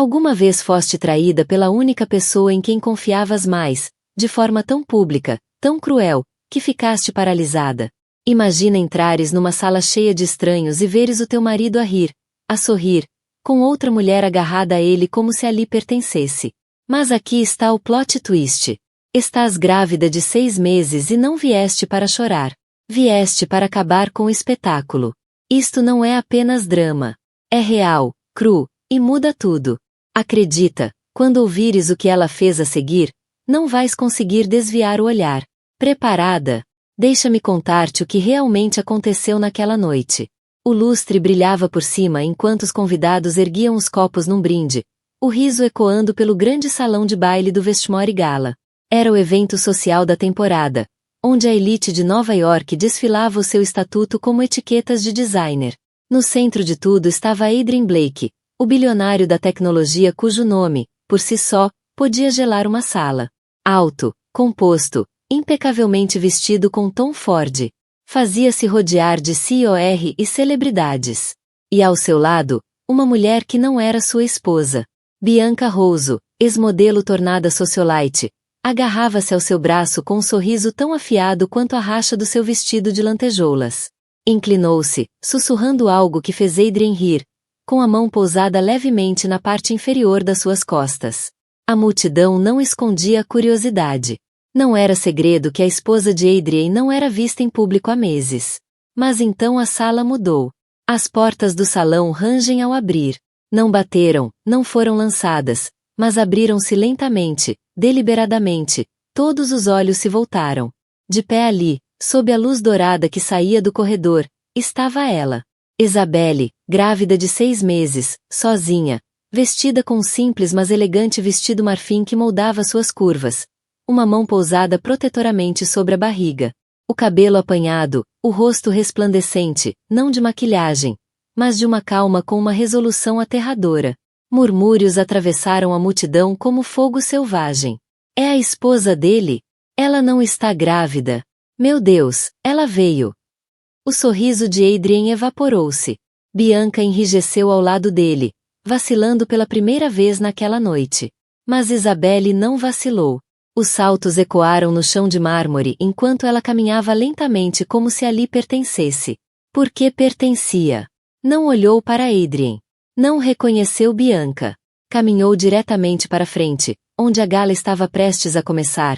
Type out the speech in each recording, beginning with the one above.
Alguma vez foste traída pela única pessoa em quem confiavas mais, de forma tão pública, tão cruel, que ficaste paralisada. Imagina entrares numa sala cheia de estranhos e veres o teu marido a rir, a sorrir, com outra mulher agarrada a ele como se ali pertencesse. Mas aqui está o plot twist. Estás grávida de 6 meses e não vieste para chorar. Vieste para acabar com o espetáculo. Isto não é apenas drama. É real, cru, e muda tudo. Acredita, quando ouvires o que ela fez a seguir, não vais conseguir desviar o olhar. Preparada? Deixa-me contar-te o que realmente aconteceu naquela noite. O lustre brilhava por cima enquanto os convidados erguiam os copos num brinde, o riso ecoando pelo grande salão de baile do Westmore Gala. Era o evento social da temporada, onde a elite de Nova York desfilava o seu estatuto como etiquetas de designer. No centro de tudo estava Adrien Blake, o bilionário da tecnologia cujo nome, por si só, podia gelar uma sala. Alto, composto, impecavelmente vestido com Tom Ford. Fazia-se rodear de COR e celebridades. E ao seu lado, uma mulher que não era sua esposa. Bianca Rosso, ex-modelo tornada socialite, agarrava-se ao seu braço com um sorriso tão afiado quanto a racha do seu vestido de lantejoulas. Inclinou-se, sussurrando algo que fez Adrien rir, com a mão pousada levemente na parte inferior das suas costas. A multidão não escondia a curiosidade. Não era segredo que a esposa de Adrien não era vista em público há meses. Mas então a sala mudou. As portas do salão rangem ao abrir. Não bateram, não foram lançadas, mas abriram-se lentamente, deliberadamente. Todos os olhos se voltaram. De pé ali, sob a luz dourada que saía do corredor, estava ela. Isabelle, grávida de 6 meses, sozinha, vestida com um simples mas elegante vestido marfim que moldava suas curvas. Uma mão pousada protetoramente sobre a barriga. O cabelo apanhado, o rosto resplandecente, não de maquilhagem, mas de uma calma com uma resolução aterradora. Murmúrios atravessaram a multidão como fogo selvagem. É a esposa dele? Ela não está grávida. Meu Deus, ela veio. O sorriso de Adrien evaporou-se. Bianca enrijeceu ao lado dele, vacilando pela primeira vez naquela noite. Mas Isabelle não vacilou. Os saltos ecoaram no chão de mármore enquanto ela caminhava lentamente como se ali pertencesse. Porque pertencia. Não olhou para Adrien. Não reconheceu Bianca. Caminhou diretamente para frente, onde a gala estava prestes a começar,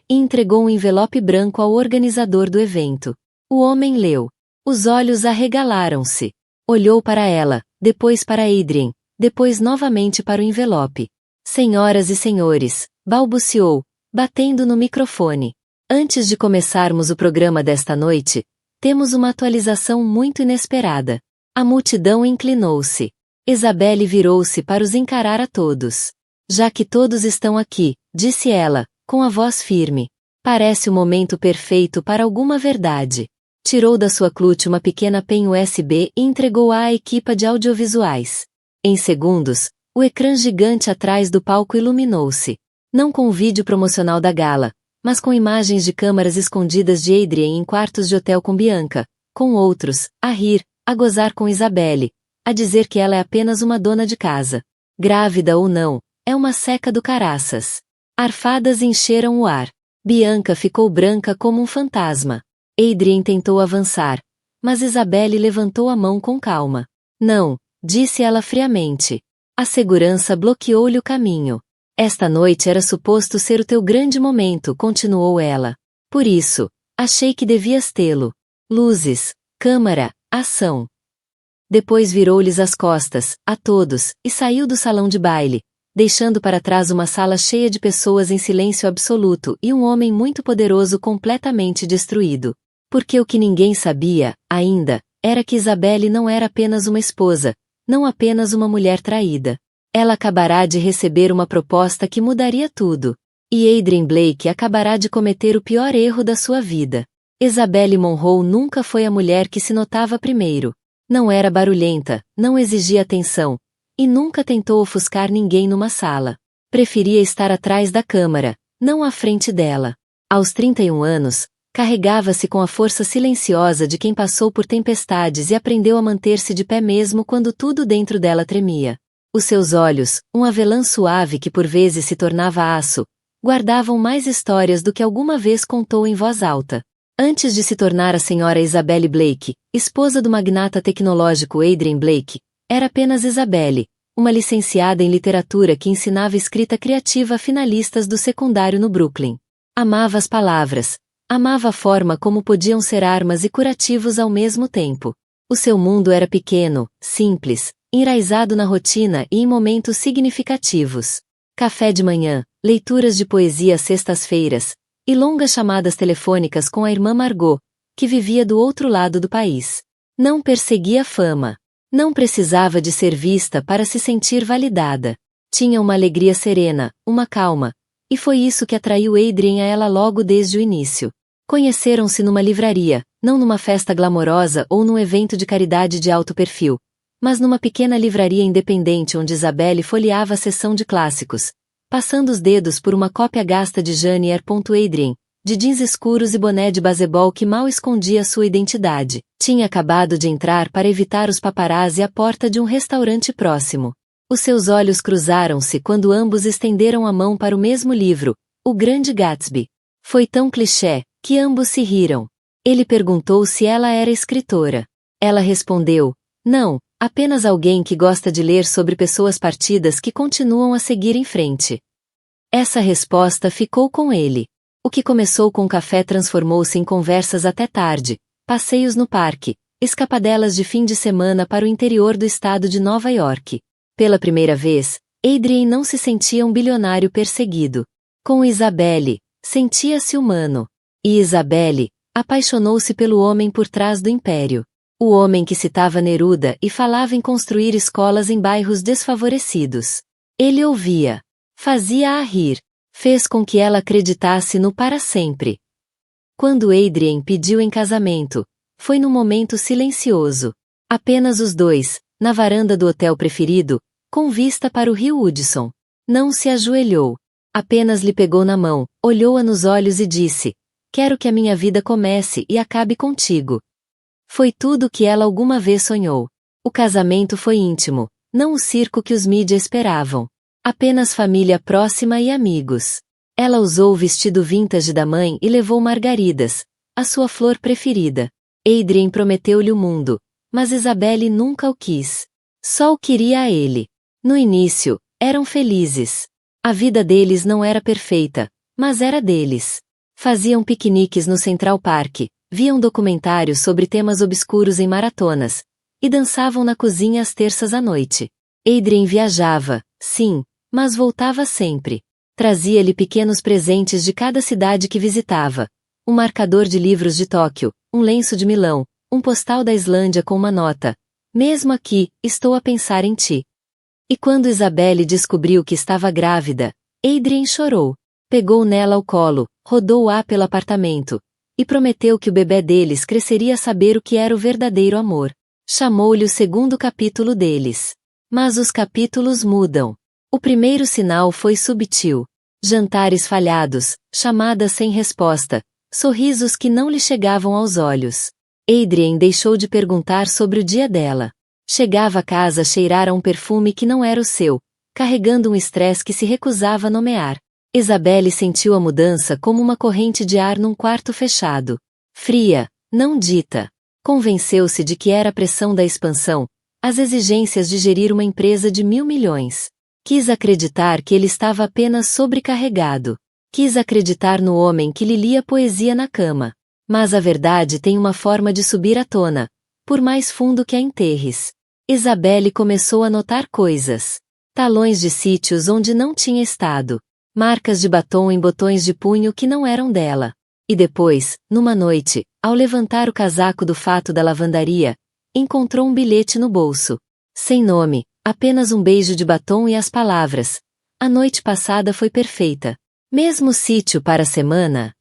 e entregou um envelope branco ao organizador do evento. O homem leu. Os olhos arregalaram-se. Olhou para ela, depois para Adrien, depois novamente para o envelope. Senhoras e senhores, balbuciou, batendo no microfone. Antes de começarmos o programa desta noite, temos uma atualização muito inesperada. A multidão inclinou-se. Isabelle virou-se para os encarar a todos. Já que todos estão aqui, disse ela, com a voz firme. Parece o momento perfeito para alguma verdade. Tirou da sua clutch uma pequena pen USB e entregou-a à equipa de audiovisuais. Em segundos, o ecrã gigante atrás do palco iluminou-se. Não com o vídeo promocional da gala, mas com imagens de câmaras escondidas de Adrien em quartos de hotel com Bianca, com outros, a rir, a gozar com Isabelle, a dizer que ela é apenas uma dona de casa. Grávida ou não, é uma seca do caraças. Arfadas encheram o ar. Bianca ficou branca como um fantasma. Adrien tentou avançar, mas Isabelle levantou a mão com calma. Não, disse ela friamente. A segurança bloqueou-lhe o caminho. Esta noite era suposto ser o teu grande momento, continuou ela. Por isso, achei que devias tê-lo. Luzes, câmara, ação. Depois virou-lhes as costas, a todos, e saiu do salão de baile, deixando para trás uma sala cheia de pessoas em silêncio absoluto e um homem muito poderoso completamente destruído. Porque o que ninguém sabia, ainda, era que Isabelle não era apenas uma esposa, não apenas uma mulher traída. Ela acabará de receber uma proposta que mudaria tudo. E Adrien Blake acabará de cometer o pior erro da sua vida. Isabelle Monroe nunca foi a mulher que se notava primeiro. Não era barulhenta, não exigia atenção, e nunca tentou ofuscar ninguém numa sala. Preferia estar atrás da câmara, não à frente dela. Aos 31 anos, carregava-se com a força silenciosa de quem passou por tempestades e aprendeu a manter-se de pé mesmo quando tudo dentro dela tremia. Os seus olhos, um avelã suave que por vezes se tornava aço, guardavam mais histórias do que alguma vez contou em voz alta. Antes de se tornar a senhora Isabelle Blake, esposa do magnata tecnológico Adrian Blake, era apenas Isabelle, uma licenciada em literatura que ensinava escrita criativa a finalistas do secundário no Brooklyn. Amava as palavras. Amava a forma como podiam ser armas e curativos ao mesmo tempo. O seu mundo era pequeno, simples, enraizado na rotina e em momentos significativos. Café de manhã, leituras de poesia às sextas-feiras, e longas chamadas telefônicas com a irmã Margot, que vivia do outro lado do país. Não perseguia fama. Não precisava de ser vista para se sentir validada. Tinha uma alegria serena, uma calma, e foi isso que atraiu Adrian a ela logo desde o início. Conheceram-se numa livraria, não numa festa glamourosa ou num evento de caridade de alto perfil, mas numa pequena livraria independente onde Isabelle folheava a seção de clássicos, passando os dedos por uma cópia gasta de Jane Eyre. Adrian, de jeans escuros e boné de baseball que mal escondia sua identidade, tinha acabado de entrar para evitar os paparazzi à porta de um restaurante próximo. Os seus olhos cruzaram-se quando ambos estenderam a mão para o mesmo livro, O Grande Gatsby. Foi tão clichê, que ambos se riram. Ele perguntou se ela era escritora. Ela respondeu, não, apenas alguém que gosta de ler sobre pessoas partidas que continuam a seguir em frente. Essa resposta ficou com ele. O que começou com café transformou-se em conversas até tarde, passeios no parque, escapadelas de fim de semana para o interior do estado de Nova York. Pela primeira vez, Adrian não se sentia um bilionário perseguido. Com Isabelle, sentia-se humano. E Isabelle apaixonou-se pelo homem por trás do império. O homem que citava Neruda e falava em construir escolas em bairros desfavorecidos. Ele ouvia. Fazia-a rir. Fez com que ela acreditasse no para sempre. Quando Adrian pediu em casamento, foi num momento silencioso. Apenas os dois, na varanda do hotel preferido, com vista para o rio Hudson. Não se ajoelhou. Apenas lhe pegou na mão, olhou-a nos olhos e disse, quero que a minha vida comece e acabe contigo. Foi tudo o que ela alguma vez sonhou. O casamento foi íntimo, não o circo que os mídia esperavam. Apenas família próxima e amigos. Ela usou o vestido vintage da mãe e levou margaridas, a sua flor preferida. Adrian prometeu-lhe o mundo, mas Isabelle nunca o quis. Só o queria a ele. No início, eram felizes. A vida deles não era perfeita, mas era deles. Faziam piqueniques no Central Park, viam documentários sobre temas obscuros em maratonas, e dançavam na cozinha às terças à noite. Adrian viajava, sim, mas voltava sempre. Trazia-lhe pequenos presentes de cada cidade que visitava. Um marcador de livros de Tóquio, um lenço de Milão, um postal da Islândia com uma nota. Mesmo aqui, estou a pensar em ti. E quando Isabelle descobriu que estava grávida, Adrian chorou. Pegou nela ao colo, rodou-a pelo apartamento, e prometeu que o bebê deles cresceria a saber o que era o verdadeiro amor. Chamou-lhe o segundo capítulo deles. Mas os capítulos mudam. O primeiro sinal foi subtil. Jantares falhados, chamadas sem resposta, sorrisos que não lhe chegavam aos olhos. Adrian deixou de perguntar sobre o dia dela. Chegava a casa a cheirar a um perfume que não era o seu, carregando um estresse que se recusava a nomear. Isabelle sentiu a mudança como uma corrente de ar num quarto fechado. Fria, não dita. Convenceu-se de que era a pressão da expansão, as exigências de gerir uma empresa de 1.000 milhões. Quis acreditar que ele estava apenas sobrecarregado. Quis acreditar no homem que lhe lia poesia na cama. Mas a verdade tem uma forma de subir à tona, por mais fundo que a enterres. Isabelle começou a notar coisas. Talões de sítios onde não tinha estado. Marcas de batom em botões de punho que não eram dela. E depois, numa noite, ao levantar o casaco do fato da lavandaria, encontrou um bilhete no bolso. Sem nome, apenas um beijo de batom e as palavras. A noite passada foi perfeita. Mesmo sítio para a semana?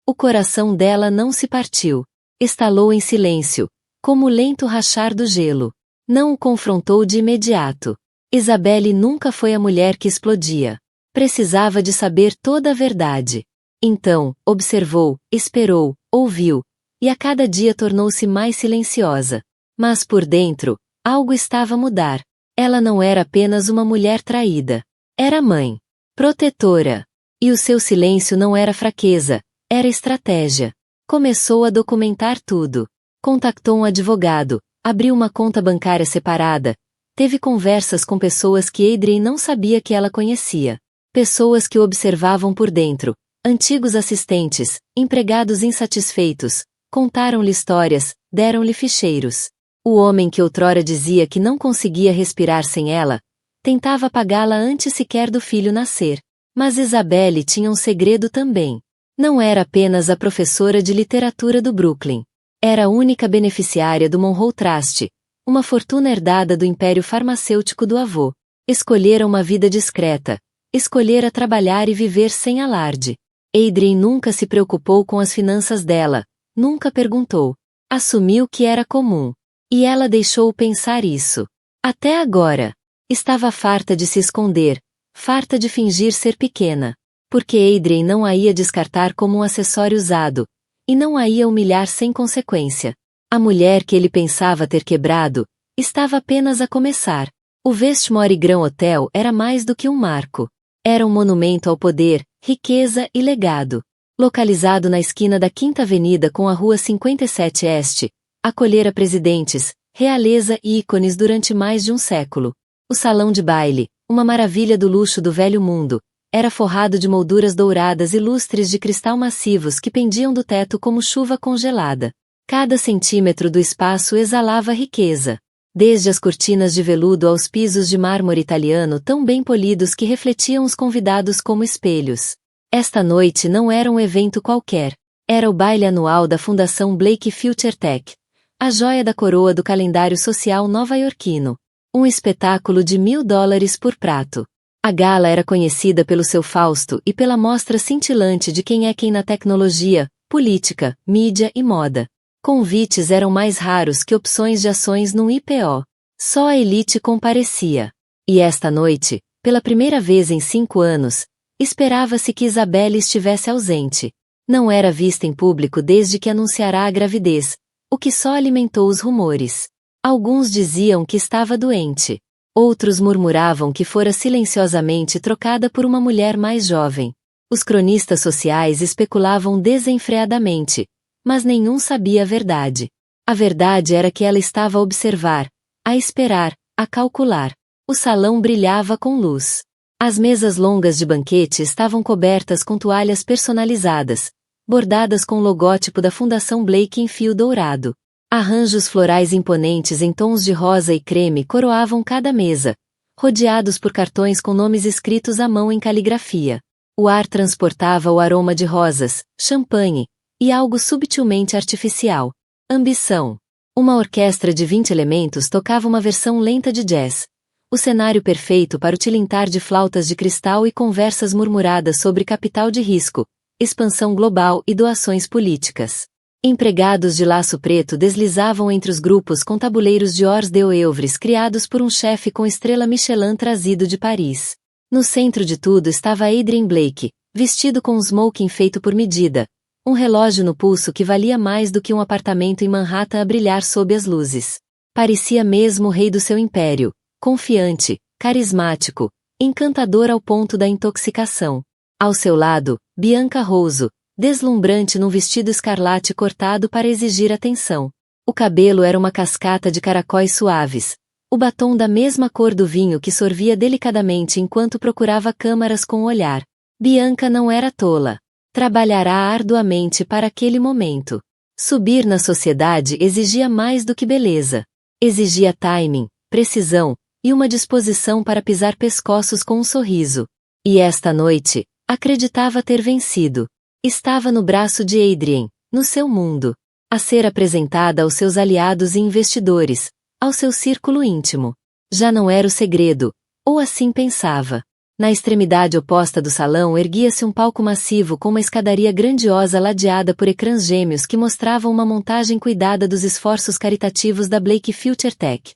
O coração dela não se partiu. Estalou em silêncio, como o lento rachar do gelo. Não o confrontou de imediato. Isabelle nunca foi a mulher que explodia. Precisava de saber toda a verdade. Então, observou, esperou, ouviu, e a cada dia tornou-se mais silenciosa. Mas por dentro, algo estava a mudar. Ela não era apenas uma mulher traída. Era mãe. Protetora. E o seu silêncio não era fraqueza, era estratégia. Começou a documentar tudo. Contactou um advogado, abriu uma conta bancária separada, teve conversas com pessoas que Adrien não sabia que ela conhecia. Pessoas que o observavam por dentro, antigos assistentes, empregados insatisfeitos, contaram-lhe histórias, deram-lhe ficheiros. O homem que outrora dizia que não conseguia respirar sem ela, tentava apagá-la antes sequer do filho nascer. Mas Isabelle tinha um segredo também. Não era apenas a professora de literatura do Brooklyn. Era a única beneficiária do Monroe Trust, uma fortuna herdada do império farmacêutico do avô. Escolhera uma vida discreta. Escolhera trabalhar e viver sem alarde. Adrien nunca se preocupou com as finanças dela, nunca perguntou. Assumiu que era comum. E ela deixou-o pensar isso. Até agora. Estava farta de se esconder, farta de fingir ser pequena. Porque Adrien não a ia descartar como um acessório usado, e não a ia humilhar sem consequência. A mulher que ele pensava ter quebrado, estava apenas a começar. O Westmore Grand Hotel era mais do que um marco. Era um monumento ao poder, riqueza e legado. Localizado na esquina da Quinta Avenida com a Rua 57 Este, acolhera presidentes, realeza e ícones durante mais de um século. O salão de baile, uma maravilha do luxo do velho mundo, era forrado de molduras douradas e lustres de cristal massivos que pendiam do teto como chuva congelada. Cada centímetro do espaço exalava riqueza. Desde as cortinas de veludo aos pisos de mármore italiano tão bem polidos que refletiam os convidados como espelhos. Esta noite não era um evento qualquer. Era o baile anual da Fundação Blake Future Tech, a joia da coroa do calendário social nova-iorquino. Um espetáculo de $1.000 por prato. A gala era conhecida pelo seu Fausto e pela mostra cintilante de quem é quem na tecnologia, política, mídia e moda. Convites eram mais raros que opções de ações num IPO. Só a elite comparecia. E esta noite, pela primeira vez em 5 anos, esperava-se que Isabelle estivesse ausente. Não era vista em público desde que anunciara a gravidez, o que só alimentou os rumores. Alguns diziam que estava doente. Outros murmuravam que fora silenciosamente trocada por uma mulher mais jovem. Os cronistas sociais especulavam desenfreadamente, mas nenhum sabia a verdade. A verdade era que ela estava a observar, a esperar, a calcular. O salão brilhava com luz. As mesas longas de banquete estavam cobertas com toalhas personalizadas, bordadas com o logótipo da Fundação Blake em fio dourado. Arranjos florais imponentes em tons de rosa e creme coroavam cada mesa, rodeados por cartões com nomes escritos à mão em caligrafia. O ar transportava o aroma de rosas, champanhe, e algo subtilmente artificial. Ambição. Uma orquestra de 20 elementos tocava uma versão lenta de jazz. O cenário perfeito para o tilintar de flautas de cristal e conversas murmuradas sobre capital de risco, expansão global e doações políticas. Empregados de laço preto deslizavam entre os grupos com tabuleiros de hors d'oeuvres criados por um chefe com estrela Michelin trazido de Paris. No centro de tudo estava Adrien Blake, vestido com um smoking feito por medida, um relógio no pulso que valia mais do que um apartamento em Manhattan a brilhar sob as luzes. Parecia mesmo o rei do seu império, confiante, carismático, encantador ao ponto da intoxicação. Ao seu lado, Bianca Rosso, deslumbrante num vestido escarlate cortado para exigir atenção. O cabelo era uma cascata de caracóis suaves, o batom da mesma cor do vinho que sorvia delicadamente enquanto procurava câmaras com o olhar. Bianca não era tola. Trabalhará arduamente para aquele momento. Subir na sociedade exigia mais do que beleza. Exigia timing, precisão, e uma disposição para pisar pescoços com um sorriso. E esta noite, acreditava ter vencido. Estava no braço de Adrien, no seu mundo, a ser apresentada aos seus aliados e investidores, ao seu círculo íntimo. Já não era o segredo, ou assim pensava. Na extremidade oposta do salão erguia-se um palco massivo com uma escadaria grandiosa ladeada por ecrãs gêmeos que mostravam uma montagem cuidada dos esforços caritativos da Blake Future Tech.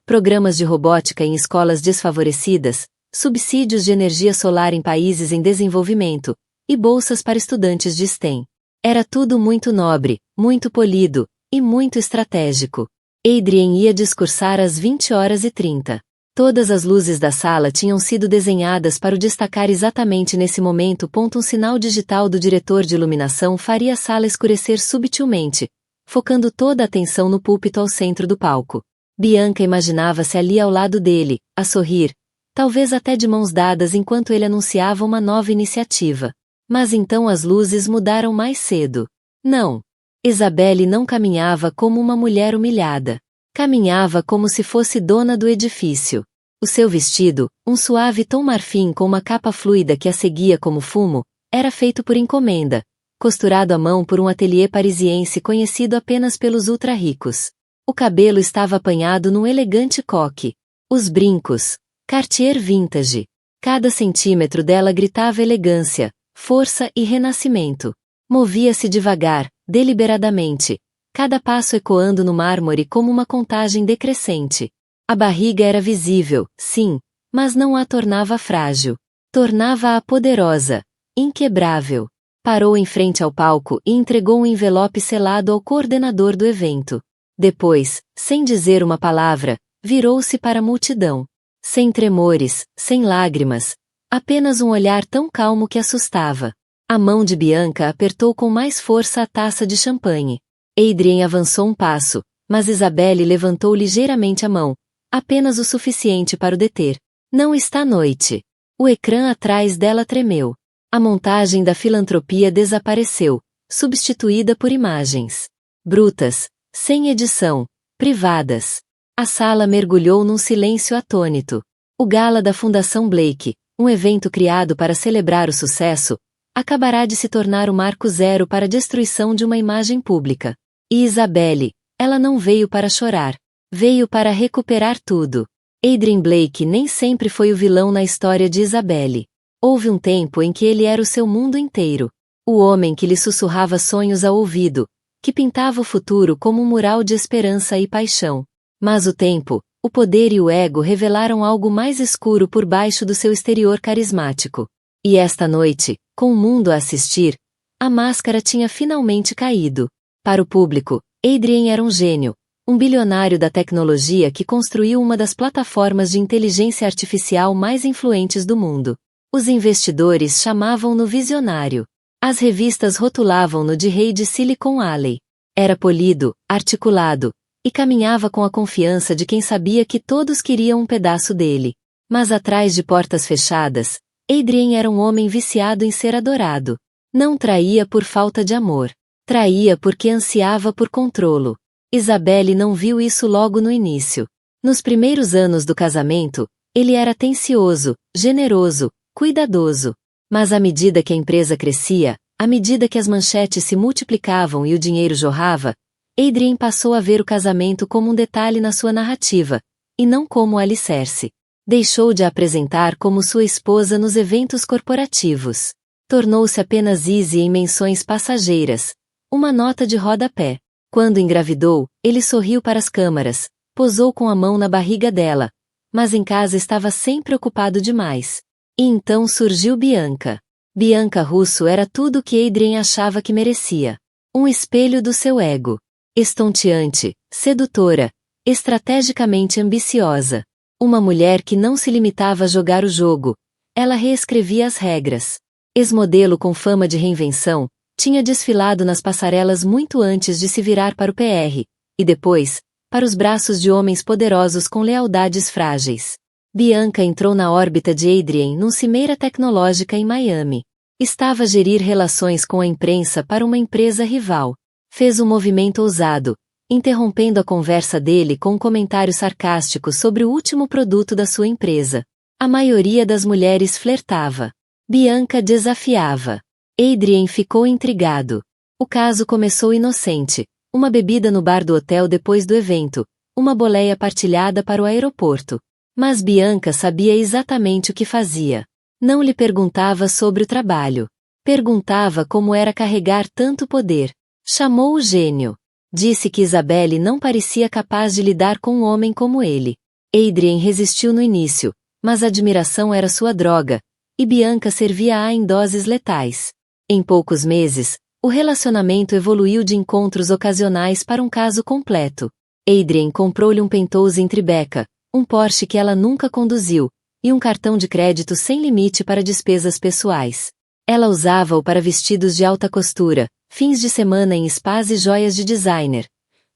Programas de robótica em escolas desfavorecidas, subsídios de energia solar em países em desenvolvimento, e bolsas para estudantes de STEM. Era tudo muito nobre, muito polido, e muito estratégico. Adrien ia discursar às 20h30. Todas as luzes da sala tinham sido desenhadas para o destacar exatamente nesse momento. Um sinal digital do diretor de iluminação faria a sala escurecer subtilmente, focando toda a atenção no púlpito ao centro do palco. Bianca imaginava-se ali ao lado dele, a sorrir, talvez até de mãos dadas enquanto ele anunciava uma nova iniciativa. Mas então as luzes mudaram mais cedo. Não. Isabelle não caminhava como uma mulher humilhada. Caminhava como se fosse dona do edifício. O seu vestido, um suave tom marfim com uma capa fluida que a seguia como fumo, era feito por encomenda, costurado à mão por um ateliê parisiense conhecido apenas pelos ultra-ricos. O cabelo estava apanhado num elegante coque. Os brincos, Cartier vintage. Cada centímetro dela gritava elegância, força e renascimento. Movia-se devagar, deliberadamente, cada passo ecoando no mármore como uma contagem decrescente. A barriga era visível, sim, mas não a tornava frágil. Tornava-a poderosa, inquebrável. Parou em frente ao palco e entregou um envelope selado ao coordenador do evento. Depois, sem dizer uma palavra, virou-se para a multidão. Sem tremores, sem lágrimas, apenas um olhar tão calmo que assustava. A mão de Bianca apertou com mais força a taça de champanhe. Adrien avançou um passo, mas Isabelle levantou ligeiramente a mão, apenas o suficiente para o deter. Não está à noite. O ecrã atrás dela tremeu. A montagem da filantropia desapareceu, substituída por imagens brutas, sem edição, privadas. A sala mergulhou num silêncio atônito. O gala da Fundação Blake, um evento criado para celebrar o sucesso, acabará de se tornar o marco zero para a destruição de uma imagem pública. E Isabelle, ela não veio para chorar. Veio para recuperar tudo. Adrien Blake nem sempre foi o vilão na história de Isabelle. Houve um tempo em que ele era o seu mundo inteiro. O homem que lhe sussurrava sonhos ao ouvido, que pintava o futuro como um mural de esperança e paixão. Mas o tempo, o poder e o ego revelaram algo mais escuro por baixo do seu exterior carismático. E esta noite, com o mundo a assistir, a máscara tinha finalmente caído. Para o público, Adrien era um gênio, um bilionário da tecnologia que construiu uma das plataformas de inteligência artificial mais influentes do mundo. Os investidores chamavam-no visionário. As revistas rotulavam-no de rei de Silicon Valley. Era polido, articulado, e caminhava com a confiança de quem sabia que todos queriam um pedaço dele. Mas atrás de portas fechadas, Adrien era um homem viciado em ser adorado. Não traía por falta de amor. Traía porque ansiava por controlo. Isabelle não viu isso logo no início. Nos primeiros anos do casamento, ele era atencioso, generoso, cuidadoso. Mas à medida que a empresa crescia, à medida que as manchetes se multiplicavam e o dinheiro jorrava, Adrien passou a ver o casamento como um detalhe na sua narrativa, e não como alicerce. Deixou de a apresentar como sua esposa nos eventos corporativos. Tornou-se apenas Izzy em menções passageiras, uma nota de rodapé. Quando engravidou, ele sorriu para as câmaras, posou com a mão na barriga dela, mas em casa estava sempre ocupado demais. E então surgiu Bianca. Bianca Russo era tudo o que Adrien achava que merecia. Um espelho do seu ego. Estonteante, sedutora, estrategicamente ambiciosa. Uma mulher que não se limitava a jogar o jogo. Ela reescrevia as regras. Ex-modelo com fama de reinvenção, tinha desfilado nas passarelas muito antes de se virar para o PR, e depois, para os braços de homens poderosos com lealdades frágeis. Bianca entrou na órbita de Adrien num cimeira tecnológica em Miami. Estava a gerir relações com a imprensa para uma empresa rival. Fez um movimento ousado, interrompendo a conversa dele com um comentário sarcástico sobre o último produto da sua empresa. A maioria das mulheres flertava. Bianca desafiava. Adrien ficou intrigado. O caso começou inocente. Uma bebida no bar do hotel depois do evento, uma boleia partilhada para o aeroporto. Mas Bianca sabia exatamente o que fazia. Não lhe perguntava sobre o trabalho. Perguntava como era carregar tanto poder. Chamou o gênio. Disse que Isabelle não parecia capaz de lidar com um homem como ele. Adrien resistiu no início, mas a admiração era sua droga, e Bianca servia-a em doses letais. Em poucos meses, o relacionamento evoluiu de encontros ocasionais para um caso completo. Adrien comprou-lhe um Penthouse em Tribeca, um Porsche que ela nunca conduziu, e um cartão de crédito sem limite para despesas pessoais. Ela usava-o para vestidos de alta costura, fins de semana em spas e joias de designer.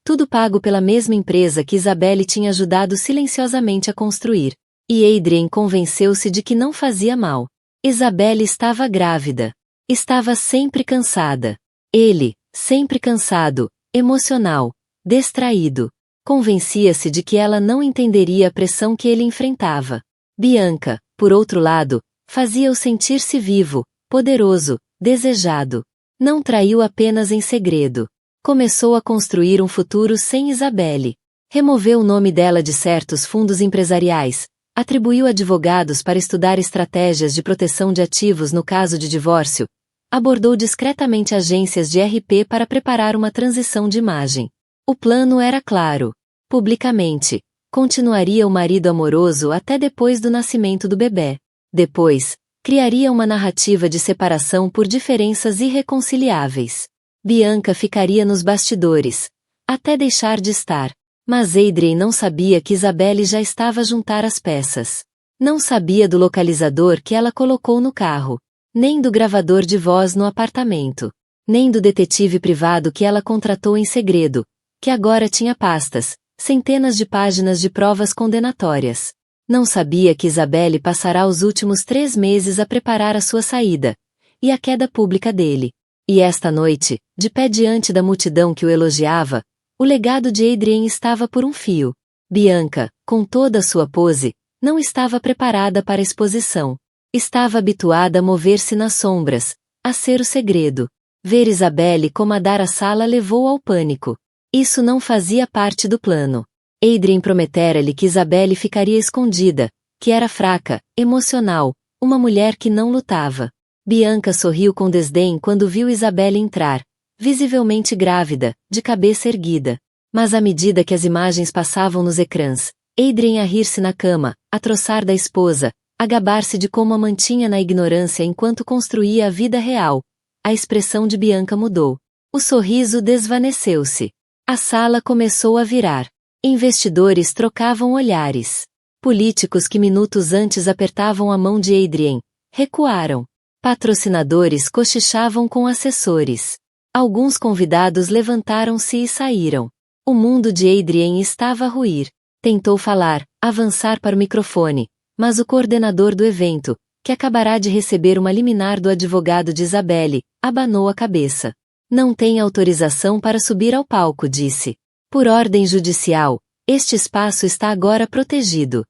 Tudo pago pela mesma empresa que Isabelle tinha ajudado silenciosamente a construir. E Adrien convenceu-se de que não fazia mal. Isabelle estava grávida. Estava sempre cansada. Ele, sempre cansado, emocional, distraído. Convencia-se de que ela não entenderia a pressão que ele enfrentava. Bianca, por outro lado, fazia-o sentir-se vivo, poderoso, desejado. Não traiu apenas em segredo. Começou a construir um futuro sem Isabelle. Removeu o nome dela de certos fundos empresariais, atribuiu advogados para estudar estratégias de proteção de ativos no caso de divórcio, abordou discretamente agências de RP para preparar uma transição de imagem. O plano era claro. Publicamente, continuaria o marido amoroso até depois do nascimento do bebê. Depois, criaria uma narrativa de separação por diferenças irreconciliáveis. Bianca ficaria nos bastidores, até deixar de estar. Mas Adrien não sabia que Isabelle já estava a juntar as peças. Não sabia do localizador que ela colocou no carro, nem do gravador de voz no apartamento, nem do detetive privado que ela contratou em segredo, que agora tinha pastas, centenas de páginas de provas condenatórias. Não sabia que Isabelle passará os últimos 3 meses a preparar a sua saída, e a queda pública dele. E esta noite, de pé diante da multidão que o elogiava, o legado de Adrien estava por um fio. Bianca, com toda a sua pose, não estava preparada para a exposição. Estava habituada a mover-se nas sombras, a ser o segredo. Ver Isabelle comandar a sala levou ao pânico. Isso não fazia parte do plano. Adrien prometera-lhe que Isabelle ficaria escondida, que era fraca, emocional, uma mulher que não lutava. Bianca sorriu com desdém quando viu Isabelle entrar, visivelmente grávida, de cabeça erguida. Mas à medida que as imagens passavam nos ecrãs, Adrien a rir-se na cama, a troçar da esposa, a gabar-se de como a mantinha na ignorância enquanto construía a vida real. A expressão de Bianca mudou. O sorriso desvaneceu-se. A sala começou a virar. Investidores trocavam olhares. Políticos que minutos antes apertavam a mão de Adrien recuaram. Patrocinadores cochichavam com assessores. Alguns convidados levantaram-se e saíram. O mundo de Adrien estava a ruir. Tentou falar, avançar para o microfone, mas o coordenador do evento, que acabará de receber uma liminar do advogado de Isabelle, abanou a cabeça. Não tem autorização para subir ao palco, disse. Por ordem judicial, este espaço está agora protegido.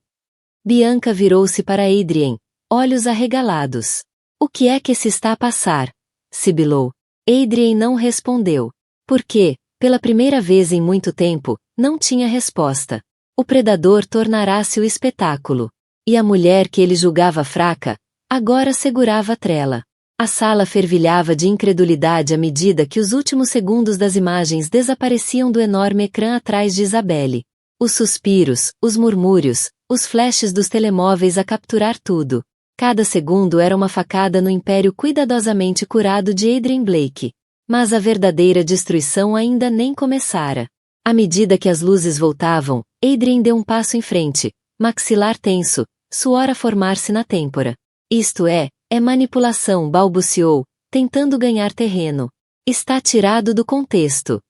Bianca virou-se para Adrien, olhos arregalados. O que é que se está a passar? Sibilou. Adrien não respondeu. Porque, pela primeira vez em muito tempo, não tinha resposta. O predador tornará-se o espetáculo. E a mulher que ele julgava fraca, agora segurava a trela. A sala fervilhava de incredulidade à medida que os últimos segundos das imagens desapareciam do enorme ecrã atrás de Isabelle. Os suspiros, os murmúrios, os flashes dos telemóveis a capturar tudo. Cada segundo era uma facada no império cuidadosamente curado de Adrien Blake. Mas a verdadeira destruição ainda nem começara. À medida que as luzes voltavam, Adrien deu um passo em frente, maxilar tenso, suor a formar-se na têmpora. Isto é manipulação, balbuciou, tentando ganhar terreno. Está tirado do contexto.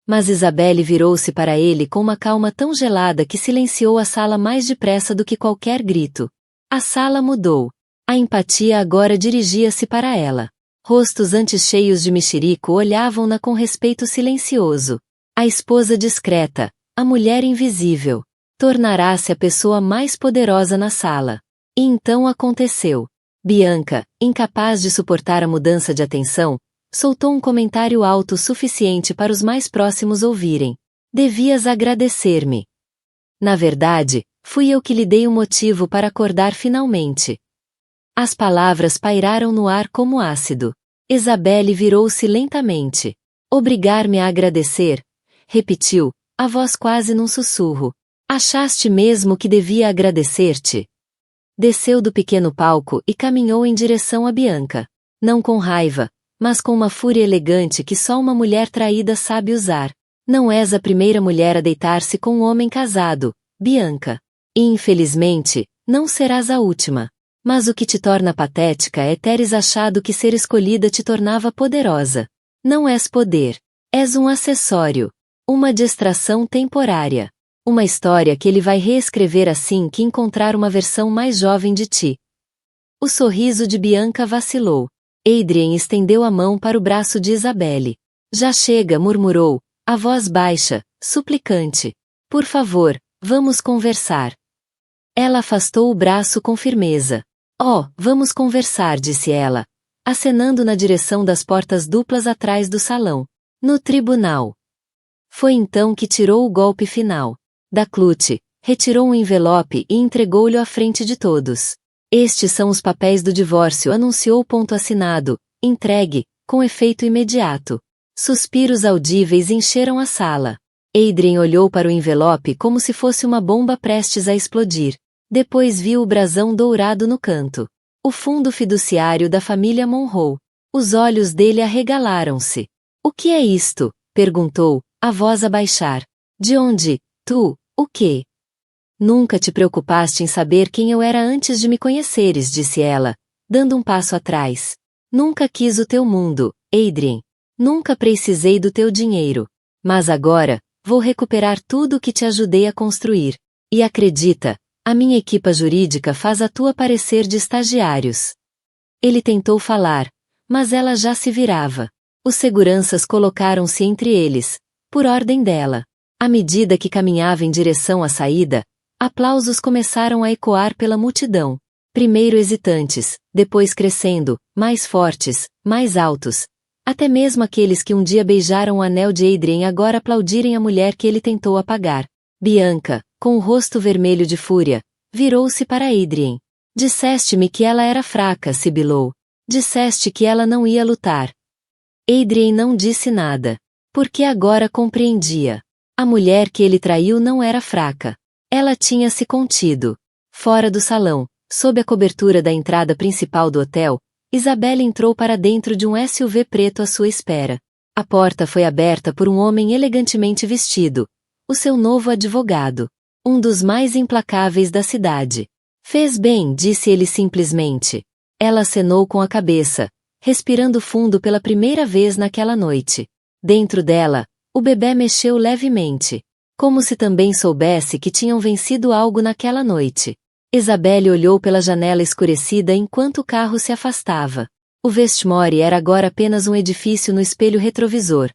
Mas Isabelle virou-se para ele com uma calma tão gelada que silenciou a sala mais depressa do que qualquer grito. A sala mudou. A empatia agora dirigia-se para ela. Rostos antes cheios de mexerico olhavam-na com respeito silencioso. A esposa discreta, a mulher invisível, tornará-se a pessoa mais poderosa na sala. E então aconteceu. Bianca, incapaz de suportar a mudança de atenção, soltou um comentário alto o suficiente para os mais próximos ouvirem. Devias agradecer-me. Na verdade, fui eu que lhe dei o motivo para acordar finalmente. As palavras pairaram no ar como ácido. Isabelle virou-se lentamente. Obrigar-me a agradecer? Repetiu, a voz quase num sussurro. Achaste mesmo que devia agradecer-te? Desceu do pequeno palco e caminhou em direção a Bianca. Não com raiva, mas com uma fúria elegante que só uma mulher traída sabe usar. Não és a primeira mulher a deitar-se com um homem casado, Bianca. E infelizmente, não serás a última. Mas o que te torna patética é teres achado que ser escolhida te tornava poderosa. Não és poder. És um acessório. Uma distração temporária. Uma história que ele vai reescrever assim que encontrar uma versão mais jovem de ti. O sorriso de Bianca vacilou. Adrien estendeu a mão para o braço de Isabelle. Já chega, murmurou, a voz baixa, suplicante. Por favor, vamos conversar. Ela afastou o braço com firmeza. Oh, vamos conversar, disse ela, acenando na direção das portas duplas atrás do salão. No tribunal. Foi então que tirou o golpe final. Da clute, retirou um envelope e entregou-lhe à frente de todos. Estes são os papéis do divórcio, anunciou ponto assinado, entregue, com efeito imediato. Suspiros audíveis encheram a sala. Adrien olhou para o envelope como se fosse uma bomba prestes a explodir. Depois viu o brasão dourado no canto. O fundo fiduciário da família Monroe. Os olhos dele arregalaram-se. O que é isto? Perguntou, a voz a baixar. De onde? Tu, o quê? Nunca te preocupaste em saber quem eu era antes de me conheceres, disse ela, dando um passo atrás. Nunca quis o teu mundo, Adrien. Nunca precisei do teu dinheiro. Mas agora, vou recuperar tudo o que te ajudei a construir. E acredita, a minha equipa jurídica faz a tua parecer de estagiários. Ele tentou falar, mas ela já se virava. Os seguranças colocaram-se entre eles, por ordem dela. À medida que caminhava em direção à saída, aplausos começaram a ecoar pela multidão. Primeiro hesitantes, depois crescendo, mais fortes, mais altos. Até mesmo aqueles que um dia beijaram o anel de Adrien agora aplaudirem a mulher que ele tentou apagar. Bianca, com o rosto vermelho de fúria, virou-se para Adrien. Disseste-me que ela era fraca, sibilou. Disseste que ela não ia lutar. Adrien não disse nada. Porque agora compreendia. A mulher que ele traiu não era fraca. Ela tinha se contido. Fora do salão, sob a cobertura da entrada principal do hotel, Isabelle entrou para dentro de um SUV preto à sua espera. A porta foi aberta por um homem elegantemente vestido, o seu novo advogado. Um dos mais implacáveis da cidade. Fez bem, disse ele simplesmente. Ela acenou com a cabeça, respirando fundo pela primeira vez naquela noite. Dentro dela, o bebê mexeu levemente. Como se também soubesse que tinham vencido algo naquela noite. Isabelle olhou pela janela escurecida enquanto o carro se afastava. O Westmore era agora apenas um edifício no espelho retrovisor.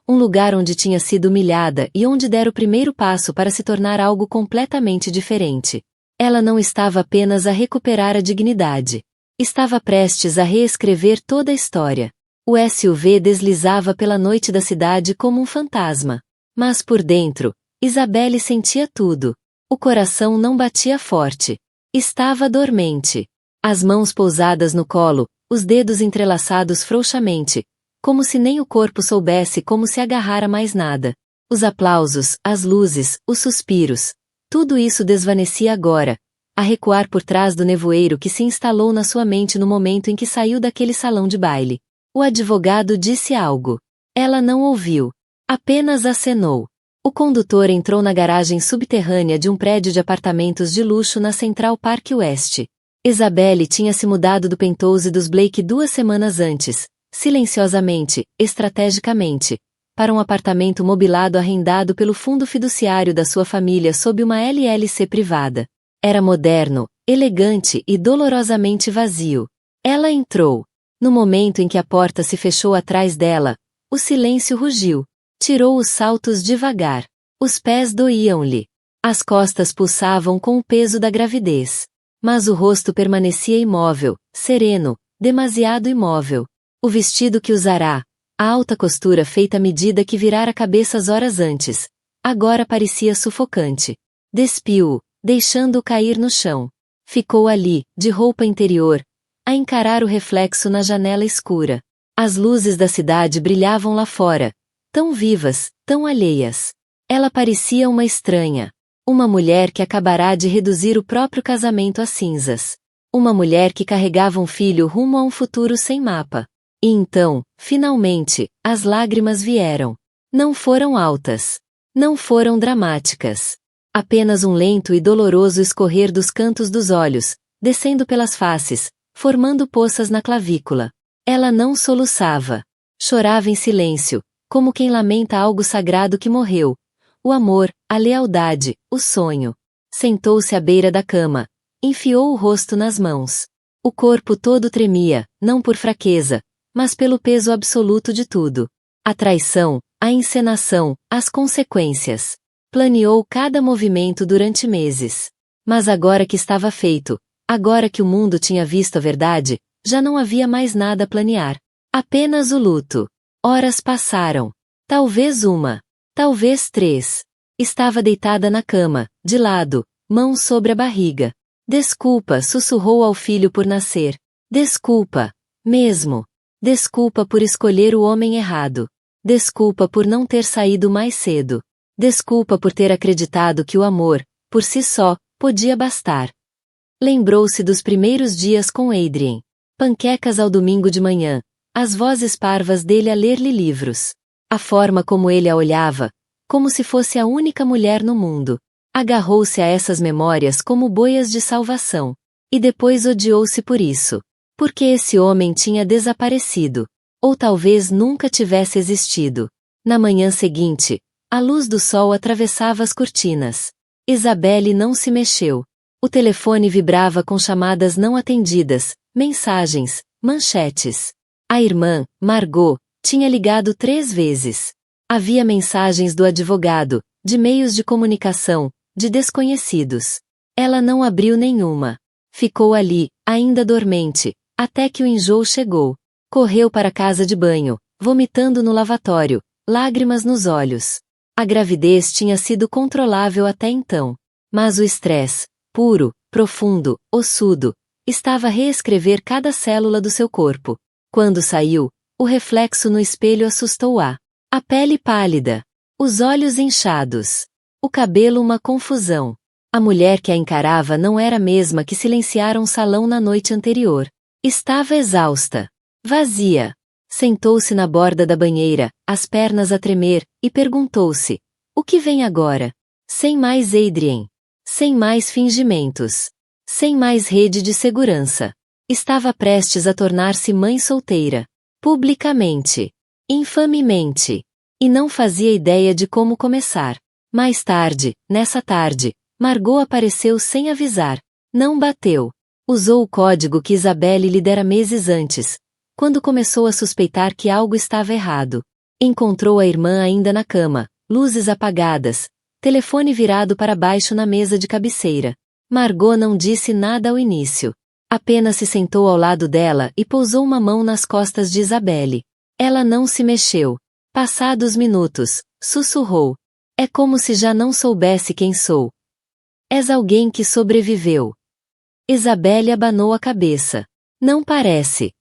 Um lugar onde tinha sido humilhada e onde dera o primeiro passo para se tornar algo completamente diferente. Ela não estava apenas a recuperar a dignidade. Estava prestes a reescrever toda a história. O SUV deslizava pela noite da cidade como um fantasma. Mas por dentro, Isabelle sentia tudo. O coração não batia forte. Estava dormente. As mãos pousadas no colo, os dedos entrelaçados frouxamente, como se nem o corpo soubesse como se agarrar a mais nada. Os aplausos, as luzes, os suspiros. Tudo isso desvanecia agora, a recuar por trás do nevoeiro que se instalou na sua mente no momento em que saiu daquele salão de baile. O advogado disse algo. Ela não ouviu. Apenas acenou. O condutor entrou na garagem subterrânea de um prédio de apartamentos de luxo na Central Park West. Isabelle tinha se mudado do penthouse dos Blake 2 semanas antes, silenciosamente, estrategicamente, para um apartamento mobilado arrendado pelo fundo fiduciário da sua família sob uma LLC privada. Era moderno, elegante e dolorosamente vazio. Ela entrou. No momento em que a porta se fechou atrás dela, o silêncio rugiu. Tirou os saltos devagar. Os pés doíam-lhe. As costas pulsavam com o peso da gravidez. Mas o rosto permanecia imóvel, sereno, demasiado imóvel. O vestido que usará, a alta costura feita à medida que virara cabeças horas antes, agora parecia sufocante. Despiu-o, deixando-o cair no chão. Ficou ali, de roupa interior, a encarar o reflexo na janela escura. As luzes da cidade brilhavam lá fora, tão vivas, tão alheias. Ela parecia uma estranha. Uma mulher que acabará de reduzir o próprio casamento a cinzas. Uma mulher que carregava um filho rumo a um futuro sem mapa. E então, finalmente, as lágrimas vieram. Não foram altas. Não foram dramáticas. Apenas um lento e doloroso escorrer dos cantos dos olhos, descendo pelas faces, formando poças na clavícula. Ela não soluçava. Chorava em silêncio, como quem lamenta algo sagrado que morreu. O amor, a lealdade, o sonho. Sentou-se à beira da cama. Enfiou o rosto nas mãos. O corpo todo tremia, não por fraqueza, mas pelo peso absoluto de tudo. A traição, a encenação, as consequências. Planeou cada movimento durante meses. Mas agora que estava feito, agora que o mundo tinha visto a verdade, já não havia mais nada a planear. Apenas o luto. Horas passaram. Talvez uma. Talvez 3. Estava deitada na cama, de lado, mãos sobre a barriga. Desculpa, sussurrou ao filho por nascer. Desculpa. Mesmo. Desculpa por escolher o homem errado. Desculpa por não ter saído mais cedo. Desculpa por ter acreditado que o amor, por si só, podia bastar. Lembrou-se dos primeiros dias com Adrien. Panquecas ao domingo de manhã, as vozes parvas dele a ler-lhe livros. A forma como ele a olhava, como se fosse a única mulher no mundo. Agarrou-se a essas memórias como boias de salvação. E depois odiou-se por isso. Porque esse homem tinha desaparecido. Ou talvez nunca tivesse existido. Na manhã seguinte, a luz do sol atravessava as cortinas. Isabelle não se mexeu. O telefone vibrava com chamadas não atendidas, mensagens, manchetes. A irmã, Margot, tinha ligado 3 vezes. Havia mensagens do advogado, de meios de comunicação, de desconhecidos. Ela não abriu nenhuma. Ficou ali, ainda dormente, até que o enjoo chegou. Correu para a casa de banho, vomitando no lavatório, lágrimas nos olhos. A gravidez tinha sido controlável até então. Mas o estresse, puro, profundo, ossudo, estava a reescrever cada célula do seu corpo. Quando saiu, o reflexo no espelho assustou-a. A pele pálida, os olhos inchados, o cabelo uma confusão. A mulher que a encarava não era a mesma que silenciara um salão na noite anterior. Estava exausta, vazia. Sentou-se na borda da banheira, as pernas a tremer, e perguntou-se: o que vem agora? Sem mais Adrien. Sem mais fingimentos. Sem mais rede de segurança. Estava prestes a tornar-se mãe solteira. Publicamente. Infamemente. E não fazia ideia de como começar. Mais tarde, nessa tarde, Margot apareceu sem avisar. Não bateu. Usou o código que Isabelle lhe dera meses antes, quando começou a suspeitar que algo estava errado. Encontrou a irmã ainda na cama, luzes apagadas, telefone virado para baixo na mesa de cabeceira. Margot não disse nada ao início. Apenas se sentou ao lado dela e pousou uma mão nas costas de Isabelle. Ela não se mexeu. Passados minutos, sussurrou: é como se já não soubesse quem sou. És alguém que sobreviveu. Isabelle abanou a cabeça. Não parece.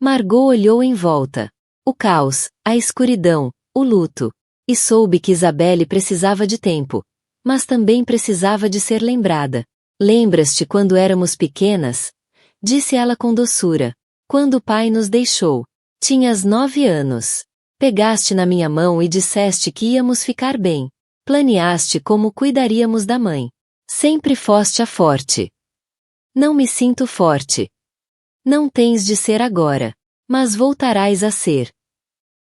Margot olhou em volta. O caos, a escuridão, o luto. E soube que Isabelle precisava de tempo. Mas também precisava de ser lembrada. Lembras-te quando éramos pequenas? Disse ela com doçura. Quando o pai nos deixou. Tinhas 9 anos. Pegaste na minha mão e disseste que íamos ficar bem. Planeaste como cuidaríamos da mãe. Sempre foste a forte. Não me sinto forte. Não tens de ser agora. Mas voltarás a ser.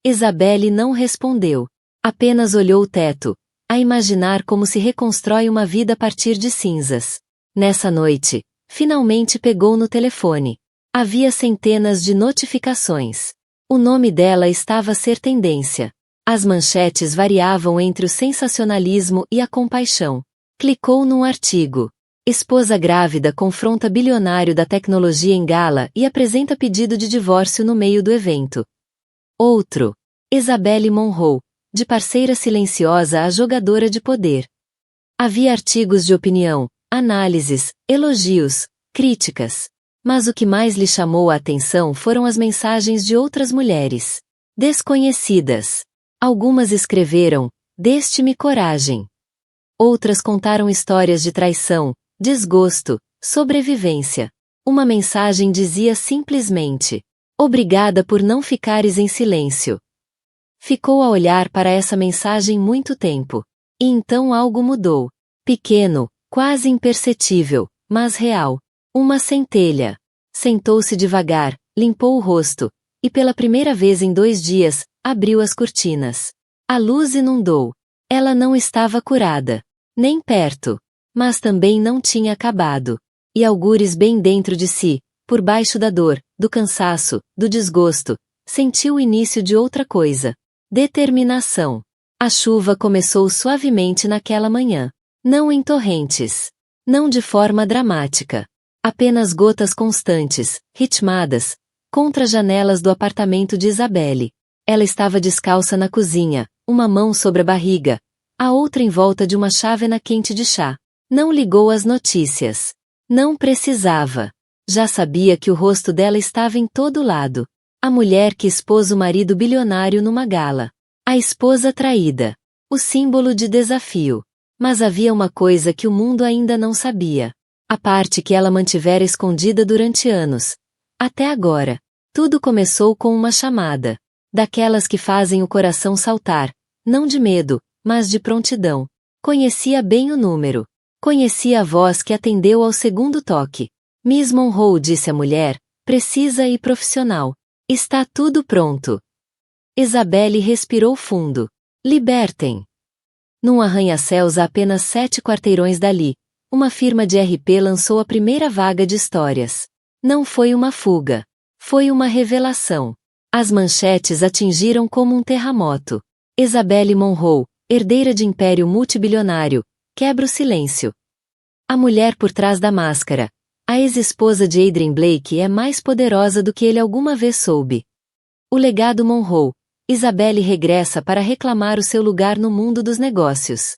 Isabelle não respondeu. Apenas olhou o teto, a imaginar como se reconstrói uma vida a partir de cinzas. Nessa noite, finalmente pegou no telefone. Havia centenas de notificações. O nome dela estava a ser tendência. As manchetes variavam entre o sensacionalismo e a compaixão. Clicou num artigo. Esposa grávida confronta bilionário da tecnologia em gala e apresenta pedido de divórcio no meio do evento. Outro. Isabelle Monroe, de parceira silenciosa a jogadora de poder. Havia artigos de opinião, análises, elogios, críticas. Mas o que mais lhe chamou a atenção foram as mensagens de outras mulheres. Desconhecidas. Algumas escreveram: deste-me coragem. Outras contaram histórias de traição, desgosto, sobrevivência. Uma mensagem dizia simplesmente: obrigada por não ficares em silêncio. Ficou a olhar para essa mensagem muito tempo. E então algo mudou. Pequeno, quase imperceptível, mas real. Uma centelha. Sentou-se devagar, limpou o rosto, e pela primeira vez em 2 dias, abriu as cortinas. A luz inundou. Ela não estava curada. Nem perto. Mas também não tinha acabado. E algures bem dentro de si, por baixo da dor, do cansaço, do desgosto, sentiu o início de outra coisa. Determinação. A chuva começou suavemente naquela manhã. Não em torrentes. Não de forma dramática. Apenas gotas constantes, ritmadas, contra as janelas do apartamento de Isabelle. Ela estava descalça na cozinha, uma mão sobre a barriga, a outra em volta de uma chávena quente de chá. Não ligou às notícias. Não precisava. Já sabia que o rosto dela estava em todo lado. A mulher que expôs o marido bilionário numa gala. A esposa traída. O símbolo de desafio. Mas havia uma coisa que o mundo ainda não sabia. A parte que ela mantivera escondida durante anos. Até agora. Tudo começou com uma chamada. Daquelas que fazem o coração saltar. Não de medo, mas de prontidão. Conhecia bem o número. Conhecia a voz que atendeu ao segundo toque. Miss Monroe, disse a mulher, precisa e profissional. Está tudo pronto. Isabelle respirou fundo. Libertem. Num arranha-céus a apenas 7 quarteirões dali, uma firma de RP lançou a primeira vaga de histórias. Não foi uma fuga. Foi uma revelação. As manchetes atingiram como um terremoto. Isabelle Monroe, herdeira de império multibilionário, quebra o silêncio. A mulher por trás da máscara. A ex-esposa de Adrian Blake é mais poderosa do que ele alguma vez soube. O legado Monroe. Isabelle regressa para reclamar o seu lugar no mundo dos negócios.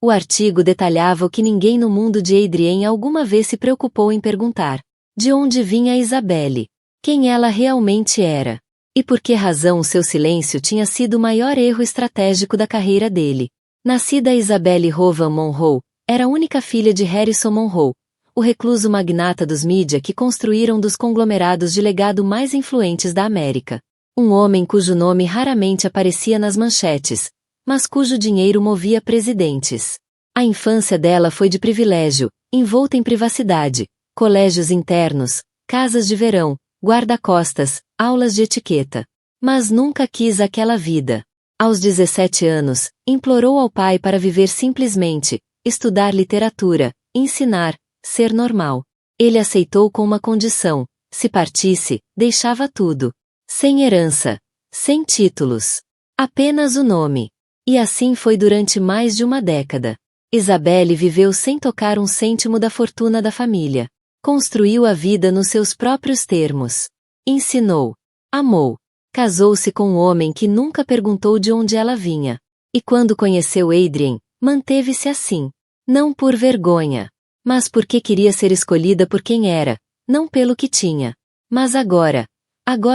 O artigo detalhava o que ninguém no mundo de Adrian alguma vez se preocupou em perguntar. De onde vinha Isabelle? Quem ela realmente era? E por que razão o seu silêncio tinha sido o maior erro estratégico da carreira dele? Nascida Isabelle Rowan Monroe, era a única filha de Harrison Monroe, o recluso magnata dos mídia que construíram um dos conglomerados de legado mais influentes da América. Um homem cujo nome raramente aparecia nas manchetes, mas cujo dinheiro movia presidentes. A infância dela foi de privilégio, envolta em privacidade, colégios internos, casas de verão, guarda-costas, aulas de etiqueta. Mas nunca quis aquela vida. Aos 17 anos, implorou ao pai para viver simplesmente, estudar literatura, ensinar, ser normal. Ele aceitou com uma condição: se partisse, deixava tudo. Sem herança, sem títulos. Apenas o nome. E assim foi durante mais de uma década. Isabelle viveu sem tocar um cêntimo da fortuna da família. Construiu a vida nos seus próprios termos. Ensinou. Amou. Casou-se com um homem que nunca perguntou de onde ela vinha. E quando conheceu Adrian, manteve-se assim. Não por vergonha. Mas porque queria ser escolhida por quem era, não pelo que tinha. Mas agora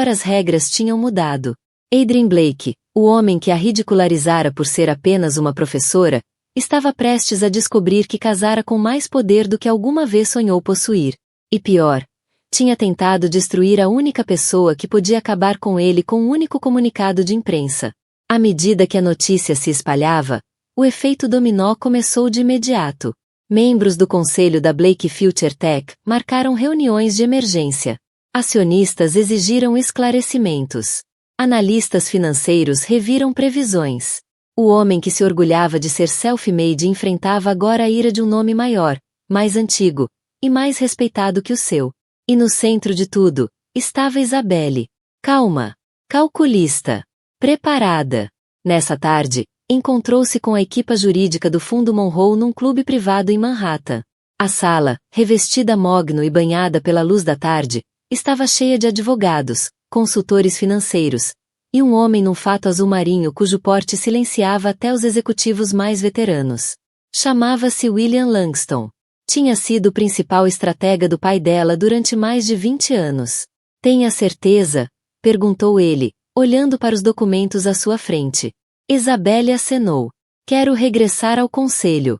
as regras tinham mudado. Adrian Blake, o homem que a ridicularizara por ser apenas uma professora, estava prestes a descobrir que casara com mais poder do que alguma vez sonhou possuir. E pior, tinha tentado destruir a única pessoa que podia acabar com ele com um único comunicado de imprensa. À medida que a notícia se espalhava, o efeito dominó começou de imediato. Membros do conselho da Blake Future Tech marcaram reuniões de emergência. Acionistas exigiram esclarecimentos. Analistas financeiros reviram previsões. O homem que se orgulhava de ser self-made enfrentava agora a ira de um nome maior, mais antigo, e mais respeitado que o seu. E no centro de tudo, estava Isabelle. Calma. Calculista. Preparada. Nessa tarde, encontrou-se com a equipa jurídica do Fundo Monroe num clube privado em Manhattan. A sala, revestida mogno e banhada pela luz da tarde, estava cheia de advogados, consultores financeiros, e um homem num fato azul marinho cujo porte silenciava até os executivos mais veteranos. Chamava-se William Langston. Tinha sido o principal estratega do pai dela durante mais de 20 anos. Tenha certeza? Perguntou ele, olhando para os documentos à sua frente. Isabelle acenou. Quero regressar ao conselho.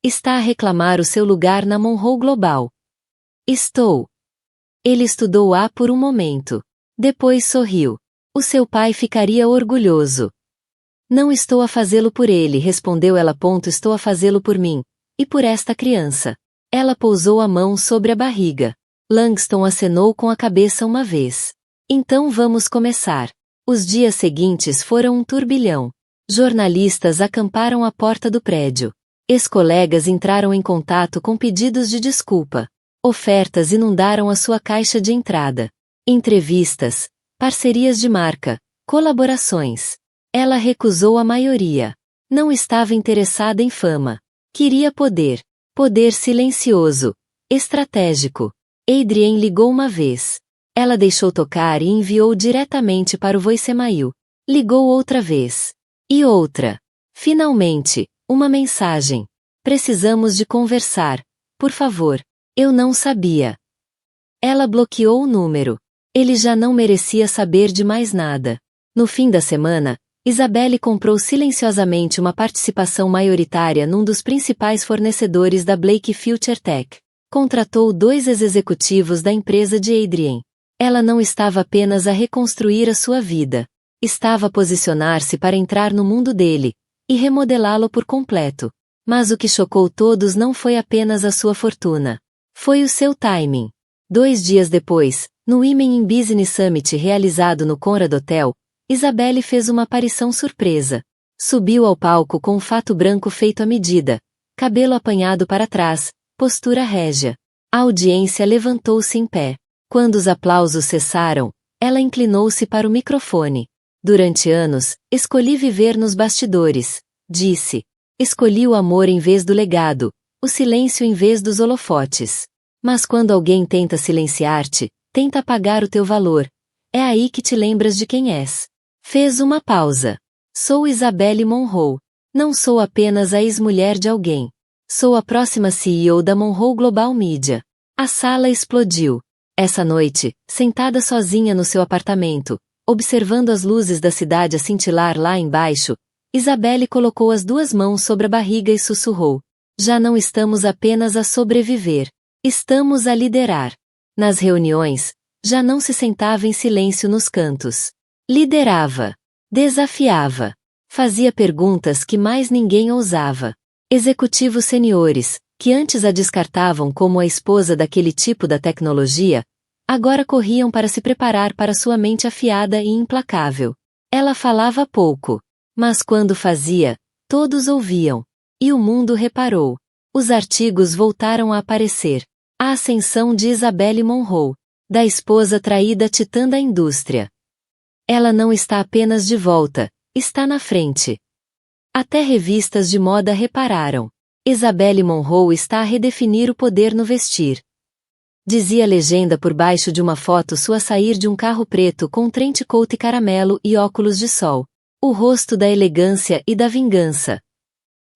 Está a reclamar o seu lugar na Monroe Global. Estou. Ele estudou por um momento. Depois sorriu. O seu pai ficaria orgulhoso. Não estou a fazê-lo por ele, respondeu ela. Estou a fazê-lo por mim. e por esta criança. Ela pousou a mão sobre a barriga. Langston acenou com a cabeça uma vez. Então vamos começar. Os dias seguintes foram um turbilhão. Jornalistas acamparam à porta do prédio. Ex-colegas entraram em contato com pedidos de desculpa. Ofertas inundaram a sua caixa de entrada. Entrevistas, parcerias de marca, colaborações. Ela recusou a maioria. Não estava interessada em fama. Queria poder. Poder silencioso. Estratégico. Adrien ligou uma vez. Ela deixou tocar e enviou diretamente para o voicemail. Ligou outra vez. E outra. Finalmente, uma mensagem. Precisamos de conversar. Por favor. Eu não sabia. Ela bloqueou o número. Ele já não merecia saber de mais nada. No fim da semana, Isabelle comprou silenciosamente uma participação maioritária num dos principais fornecedores da Blake Future Tech. Contratou 2 ex-executivos da empresa de Adrien. Ela não estava apenas a reconstruir a sua vida. Estava a posicionar-se para entrar no mundo dele e remodelá-lo por completo. Mas o que chocou todos não foi apenas a sua fortuna. Foi o seu timing. 2 dias depois, no Women in Business Summit realizado no Conrad Hotel, Isabelle fez uma aparição surpresa. Subiu ao palco com um fato branco feito à medida, cabelo apanhado para trás, postura régia. A audiência levantou-se em pé. Quando os aplausos cessaram, ela inclinou-se para o microfone. Durante anos, escolhi viver nos bastidores, disse. Escolhi o amor em vez do legado, o silêncio em vez dos holofotes. Mas quando alguém tenta silenciar-te, tenta apagar o teu valor, é aí que te lembras de quem és. Fez uma pausa. Sou Isabelle Monroe. Não sou apenas a ex-mulher de alguém. Sou a próxima CEO da Monroe Global Media. A sala explodiu. Essa noite, sentada sozinha no seu apartamento, observando as luzes da cidade a cintilar lá embaixo, Isabelle colocou as 2 mãos sobre a barriga e sussurrou. Já não estamos apenas a sobreviver. Estamos a liderar. Nas reuniões, já não se sentava em silêncio nos cantos. Liderava. Desafiava. Fazia perguntas que mais ninguém ousava. Executivos seniores, que antes a descartavam como a esposa daquele tipo da tecnologia, agora corriam para se preparar para sua mente afiada e implacável. Ela falava pouco, mas quando fazia, todos ouviam. E o mundo reparou. Os artigos voltaram a aparecer. A ascensão de Isabelle Monroe, da esposa traída titã da indústria. Ela não está apenas de volta, está na frente. Até revistas de moda repararam. Isabelle Monroe está a redefinir o poder no vestir. Dizia a legenda por baixo de uma foto sua sair de um carro preto com trench coat caramelo e óculos de sol. O rosto da elegância e da vingança.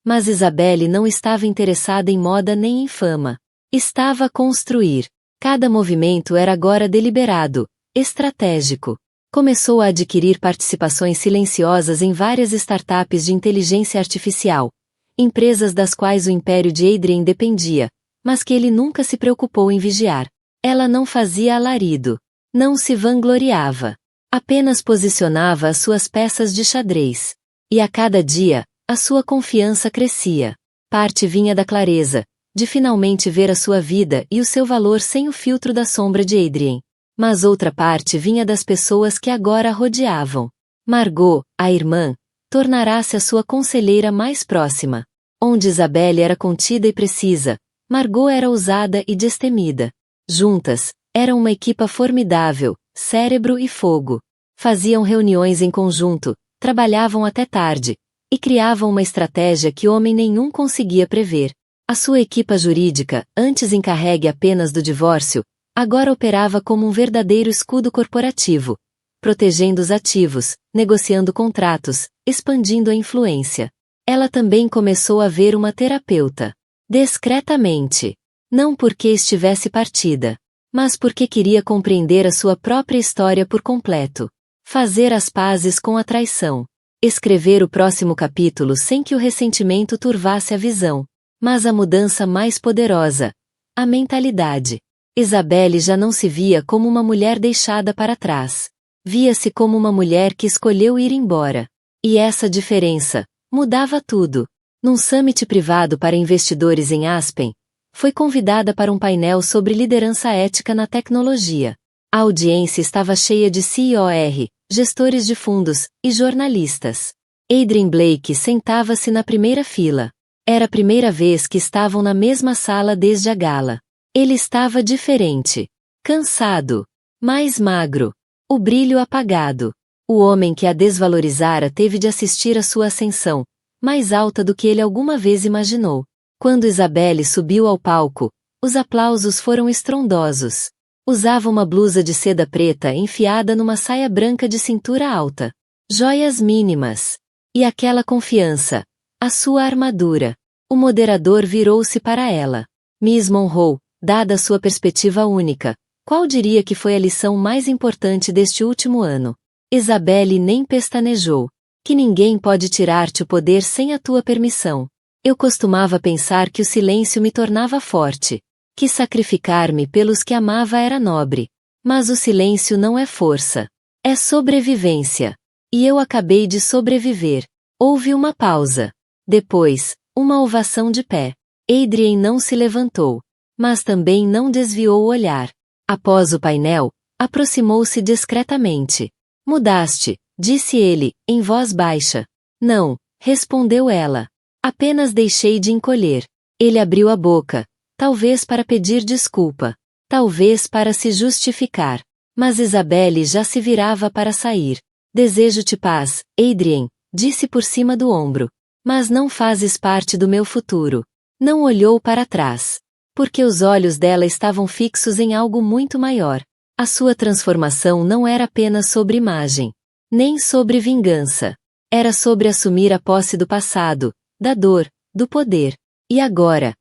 Mas Isabelle não estava interessada em moda nem em fama. Estava a construir. Cada movimento era agora deliberado, estratégico. Começou a adquirir participações silenciosas em várias startups de inteligência artificial, empresas das quais o império de Adrien dependia, mas que ele nunca se preocupou em vigiar. Ela não fazia alarido. Não se vangloriava. Apenas posicionava as suas peças de xadrez. E a cada dia, a sua confiança crescia. Parte vinha da clareza, de finalmente ver a sua vida e o seu valor sem o filtro da sombra de Adrien. Mas outra parte vinha das pessoas que agora a rodeavam. Margot, a irmã, tornará-se a sua conselheira mais próxima. Onde Isabelle era contida e precisa, Margot era ousada e destemida. Juntas, eram uma equipa formidável, cérebro e fogo. Faziam reuniões em conjunto, trabalhavam até tarde, e criavam uma estratégia que homem nenhum conseguia prever. A sua equipa jurídica, antes encarregue apenas do divórcio, agora operava como um verdadeiro escudo corporativo, protegendo os ativos, negociando contratos, expandindo a influência. Ela também começou a ver uma terapeuta. Discretamente. Não porque estivesse partida, mas porque queria compreender a sua própria história por completo. Fazer as pazes com a traição. Escrever o próximo capítulo sem que o ressentimento turvasse a visão. Mas a mudança mais poderosa. A mentalidade. Isabelle já não se via como uma mulher deixada para trás. Via-se como uma mulher que escolheu ir embora. E essa diferença mudava tudo. Num summit privado para investidores em Aspen, foi convidada para um painel sobre liderança ética na tecnologia. A audiência estava cheia de CEOs, gestores de fundos e jornalistas. Adrian Blake sentava-se na primeira fila. Era a primeira vez que estavam na mesma sala desde a gala. Ele estava diferente. Cansado. Mais magro. O brilho apagado. O homem que a desvalorizara teve de assistir à sua ascensão, mais alta do que ele alguma vez imaginou. Quando Isabelle subiu ao palco, os aplausos foram estrondosos. Usava uma blusa de seda preta enfiada numa saia branca de cintura alta. Joias mínimas. E aquela confiança. A sua armadura. O moderador virou-se para ela. Miss Monroe, dada a sua perspectiva única, qual diria que foi a lição mais importante deste último ano? Isabelle nem pestanejou. Que ninguém pode tirar-te o poder sem a tua permissão. Eu costumava pensar que o silêncio me tornava forte. Que sacrificar-me pelos que amava era nobre. Mas o silêncio não é força. É sobrevivência. E eu acabei de sobreviver. Houve uma pausa. Depois, uma ovação de pé. Adrian não se levantou. Mas também não desviou o olhar. Após o painel, aproximou-se discretamente. Mudaste, disse ele, em voz baixa. Não, respondeu ela. Apenas deixei de encolher. Ele abriu a boca, talvez para pedir desculpa, talvez para se justificar. Mas Isabelle já se virava para sair. Desejo-te paz, Adrian, disse por cima do ombro. Mas não fazes parte do meu futuro. Não olhou para trás. Porque os olhos dela estavam fixos em algo muito maior. A sua transformação não era apenas sobre imagem, nem sobre vingança. Era sobre assumir a posse do passado, da dor, do poder. E agora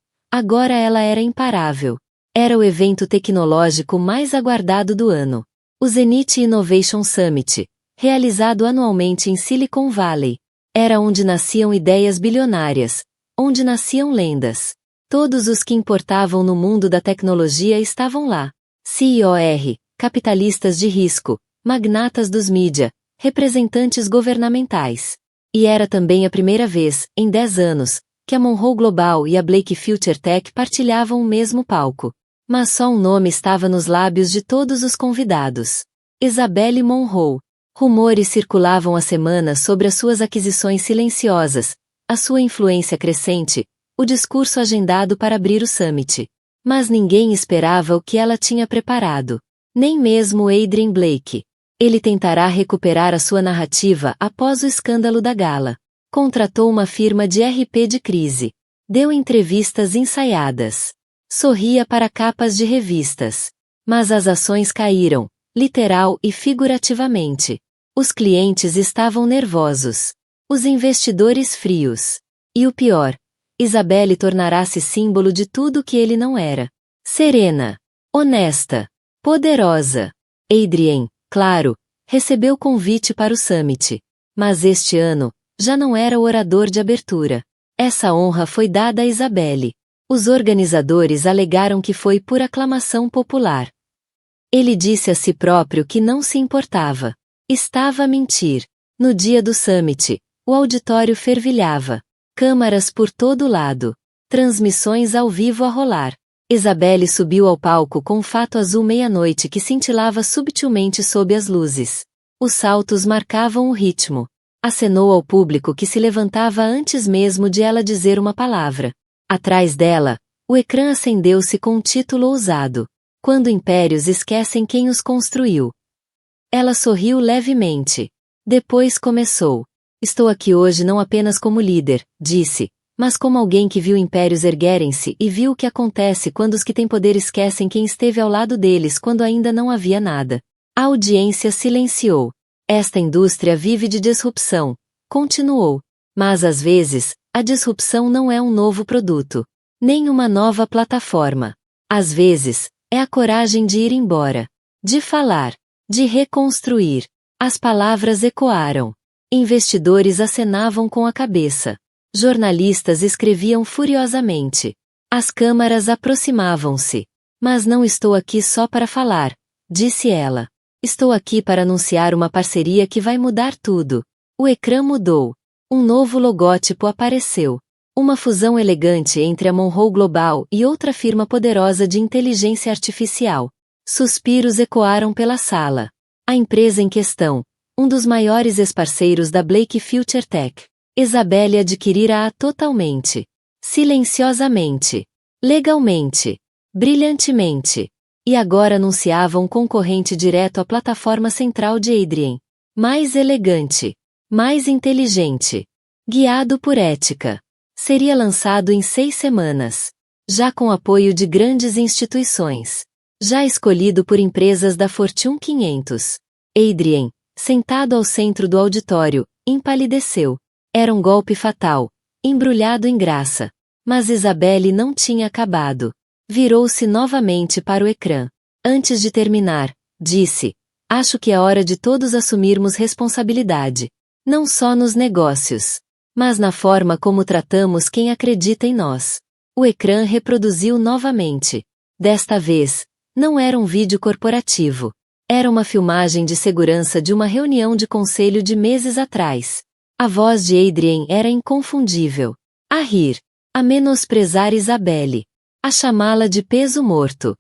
ela era imparável. Era o evento tecnológico mais aguardado do ano. O Zenith Innovation Summit, realizado anualmente em Silicon Valley. Era onde nasciam ideias bilionárias, onde nasciam lendas. Todos os que importavam no mundo da tecnologia estavam lá. CEOs, capitalistas de risco, magnatas dos mídia, representantes governamentais. E era também a primeira vez, em 10 anos, que a Monroe Global e a Blake Future Tech partilhavam o mesmo palco. Mas só um nome estava nos lábios de todos os convidados. Isabelle Monroe. Rumores circulavam há semanas sobre as suas aquisições silenciosas, a sua influência crescente, o discurso agendado para abrir o summit. Mas ninguém esperava o que ela tinha preparado. Nem mesmo Adrian Blake. Ele tentará recuperar a sua narrativa após o escândalo da gala. Contratou uma firma de RP de crise. Deu entrevistas ensaiadas. Sorria para capas de revistas. Mas as ações caíram, literal e figurativamente. Os clientes estavam nervosos. Os investidores frios. E o pior, Isabelle tornará-se símbolo de tudo o que ele não era. Serena. Honesta. Poderosa. Adrian, claro, recebeu convite para o summit. Mas este ano, já não era o orador de abertura. Essa honra foi dada a Isabelle. Os organizadores alegaram que foi por aclamação popular. Ele disse a si próprio que não se importava. Estava a mentir. No dia do summit, o auditório fervilhava. Câmaras por todo lado. Transmissões ao vivo a rolar. Isabelle subiu ao palco com um fato azul meia-noite que cintilava subtilmente sob as luzes. Os saltos marcavam o ritmo. Acenou ao público que se levantava antes mesmo de ela dizer uma palavra. Atrás dela, o ecrã acendeu-se com um título ousado. Quando impérios esquecem quem os construiu. Ela sorriu levemente. Depois começou. Estou aqui hoje não apenas como líder, disse, mas como alguém que viu impérios erguerem-se e viu o que acontece quando os que têm poder esquecem quem esteve ao lado deles quando ainda não havia nada. A audiência silenciou. Esta indústria vive de disrupção, continuou. Mas às vezes, a disrupção não é um novo produto, nem uma nova plataforma. Às vezes, é a coragem de ir embora, de falar, de reconstruir. As palavras ecoaram. Investidores acenavam com a cabeça. Jornalistas escreviam furiosamente. As câmaras aproximavam-se. Mas não estou aqui só para falar, disse ela. Estou aqui para anunciar uma parceria que vai mudar tudo. O ecrã mudou. Um novo logótipo apareceu. Uma fusão elegante entre a Monroe Global e outra firma poderosa de inteligência artificial. Suspiros ecoaram pela sala. A empresa em questão, um dos maiores ex-parceiros da Blake Future Tech, Isabelle adquirira-a totalmente, silenciosamente, legalmente, brilhantemente. E agora anunciava um concorrente direto à plataforma central de Adrien. Mais elegante, mais inteligente, guiado por ética. Seria lançado em 6 semanas. Já com apoio de grandes instituições. Já escolhido por empresas da Fortune 500. Adrien, sentado ao centro do auditório, empalideceu. Era um golpe fatal, embrulhado em graça. Mas Isabelle não tinha acabado. Virou-se novamente para o ecrã. Antes de terminar, disse: acho que é hora de todos assumirmos responsabilidade. Não só nos negócios, mas na forma como tratamos quem acredita em nós. O ecrã reproduziu novamente. Desta vez, não era um vídeo corporativo. Era uma filmagem de segurança de uma reunião de conselho de meses atrás. A voz de Adrien era inconfundível. A rir. A menosprezar Isabelle. A chamá-la de peso morto.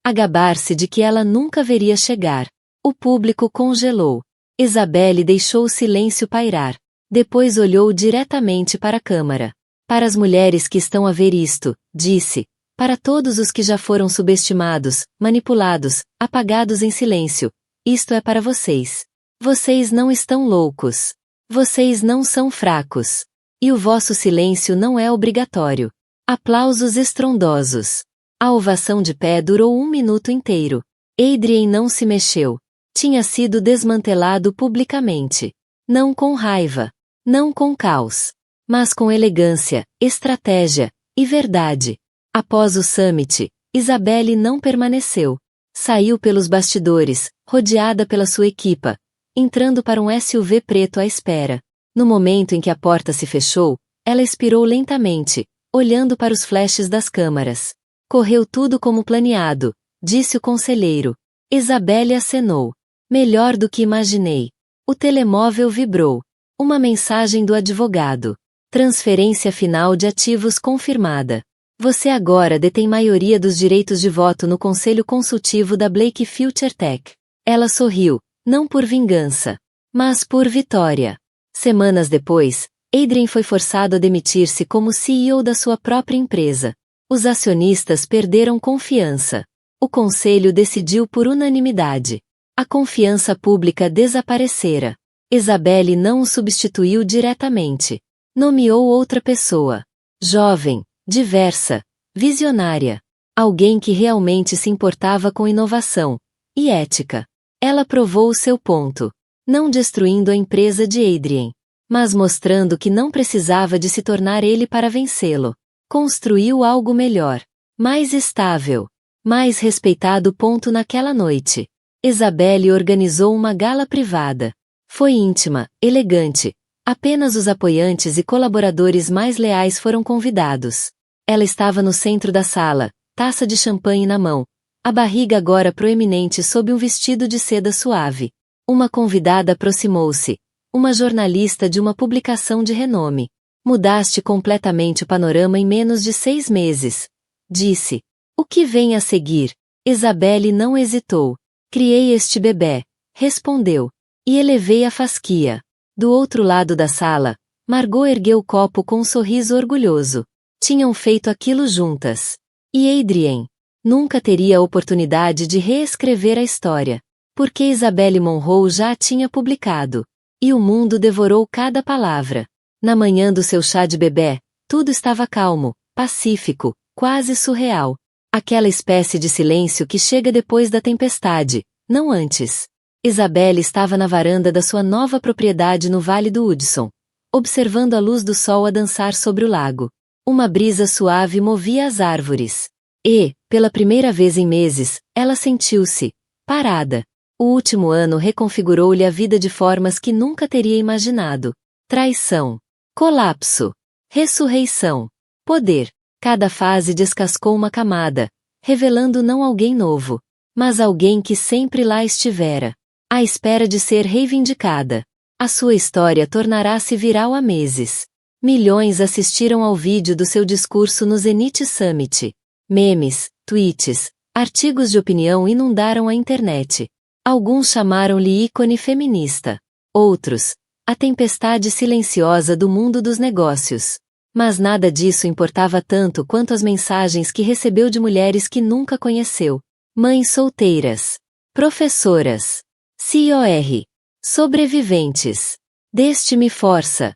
A gabar-se de que ela nunca veria chegar. O público congelou. Isabelle deixou o silêncio pairar. Depois olhou diretamente para a câmara. Para as mulheres que estão a ver isto, disse. Para todos os que já foram subestimados, manipulados, apagados em silêncio. Isto é para vocês. Vocês não estão loucos. Vocês não são fracos. E o vosso silêncio não é obrigatório. Aplausos estrondosos. A ovação de pé durou 1 minuto inteiro. Adrien não se mexeu. Tinha sido desmantelado publicamente. Não com raiva. Não com caos. Mas com elegância, estratégia e verdade. Após o summit, Isabelle não permaneceu. Saiu pelos bastidores, rodeada pela sua equipa, entrando para um SUV preto à espera. No momento em que a porta se fechou, ela expirou lentamente, olhando para os flashes das câmaras. Correu tudo como planeado, disse o conselheiro. Isabelle acenou. Melhor do que imaginei. O telemóvel vibrou. Uma mensagem do advogado. Transferência final de ativos confirmada. Você agora detém maioria dos direitos de voto no Conselho Consultivo da Blake Future Tech. Ela sorriu, não por vingança, mas por vitória. Semanas depois, Adrien foi forçado a demitir-se como CEO da sua própria empresa. Os acionistas perderam confiança. O conselho decidiu por unanimidade. A confiança pública desaparecera. Isabelle não o substituiu diretamente. Nomeou outra pessoa. Jovem, diversa, visionária. Alguém que realmente se importava com inovação e ética. Ela provou o seu ponto. Não destruindo a empresa de Adrien, mas mostrando que não precisava de se tornar ele para vencê-lo. Construiu algo melhor, mais estável, mais respeitado. Naquela noite, Isabelle organizou uma gala privada. Foi íntima, elegante. Apenas os apoiantes e colaboradores mais leais foram convidados. Ela estava no centro da sala, taça de champanhe na mão, a barriga agora proeminente sob um vestido de seda suave. Uma convidada aproximou-se, uma jornalista de uma publicação de renome. Mudaste completamente o panorama em menos de 6 meses. Disse. O que vem a seguir? Isabelle não hesitou. Criei este bebê. Respondeu. E elevei a fasquia. Do outro lado da sala, Margot ergueu o copo com um sorriso orgulhoso. Tinham feito aquilo juntas. E Adrien? Nunca teria a oportunidade de reescrever a história. Porque Isabelle Monroe já a tinha publicado. E o mundo devorou cada palavra. Na manhã do seu chá de bebê, tudo estava calmo, pacífico, quase surreal. Aquela espécie de silêncio que chega depois da tempestade, não antes. Isabelle estava na varanda da sua nova propriedade no Vale do Hudson, observando a luz do sol a dançar sobre o lago. Uma brisa suave movia as árvores. E, pela primeira vez em meses, ela sentiu-se parada. O último ano reconfigurou-lhe a vida de formas que nunca teria imaginado. Traição, colapso, ressurreição, poder. Cada fase descascou uma camada, revelando não alguém novo, mas alguém que sempre lá estivera, à espera de ser reivindicada. A sua história tornará-se viral há meses. Milhões assistiram ao vídeo do seu discurso no Zenith Summit. Memes, tweets, artigos de opinião inundaram a internet. Alguns chamaram-lhe ícone feminista. Outros, a tempestade silenciosa do mundo dos negócios. Mas nada disso importava tanto quanto as mensagens que recebeu de mulheres que nunca conheceu. Mães solteiras, professoras, COR, sobreviventes. Deste-me força.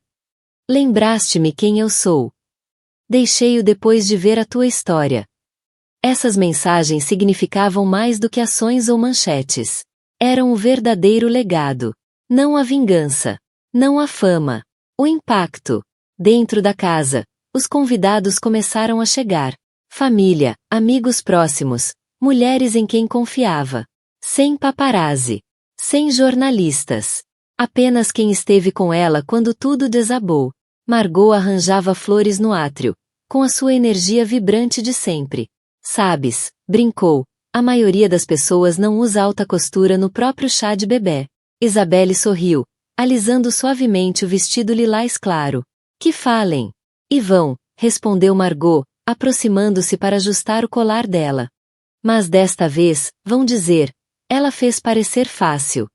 Lembraste-me quem eu sou. Deixei-o depois de ver a tua história. Essas mensagens significavam mais do que ações ou manchetes. Eram o verdadeiro legado. Não a vingança. Não a fama. O impacto. Dentro da casa, os convidados começaram a chegar. Família, amigos próximos, mulheres em quem confiava. Sem paparazzi. Sem jornalistas. Apenas quem esteve com ela quando tudo desabou. Margot arranjava flores no átrio, com a sua energia vibrante de sempre. Sabes, brincou, a maioria das pessoas não usa alta costura no próprio chá de bebê. Isabelle sorriu, alisando suavemente o vestido lilás claro. Que falem. E vão, respondeu Margot, aproximando-se para ajustar o colar dela. Mas desta vez, vão dizer, ela fez parecer fácil.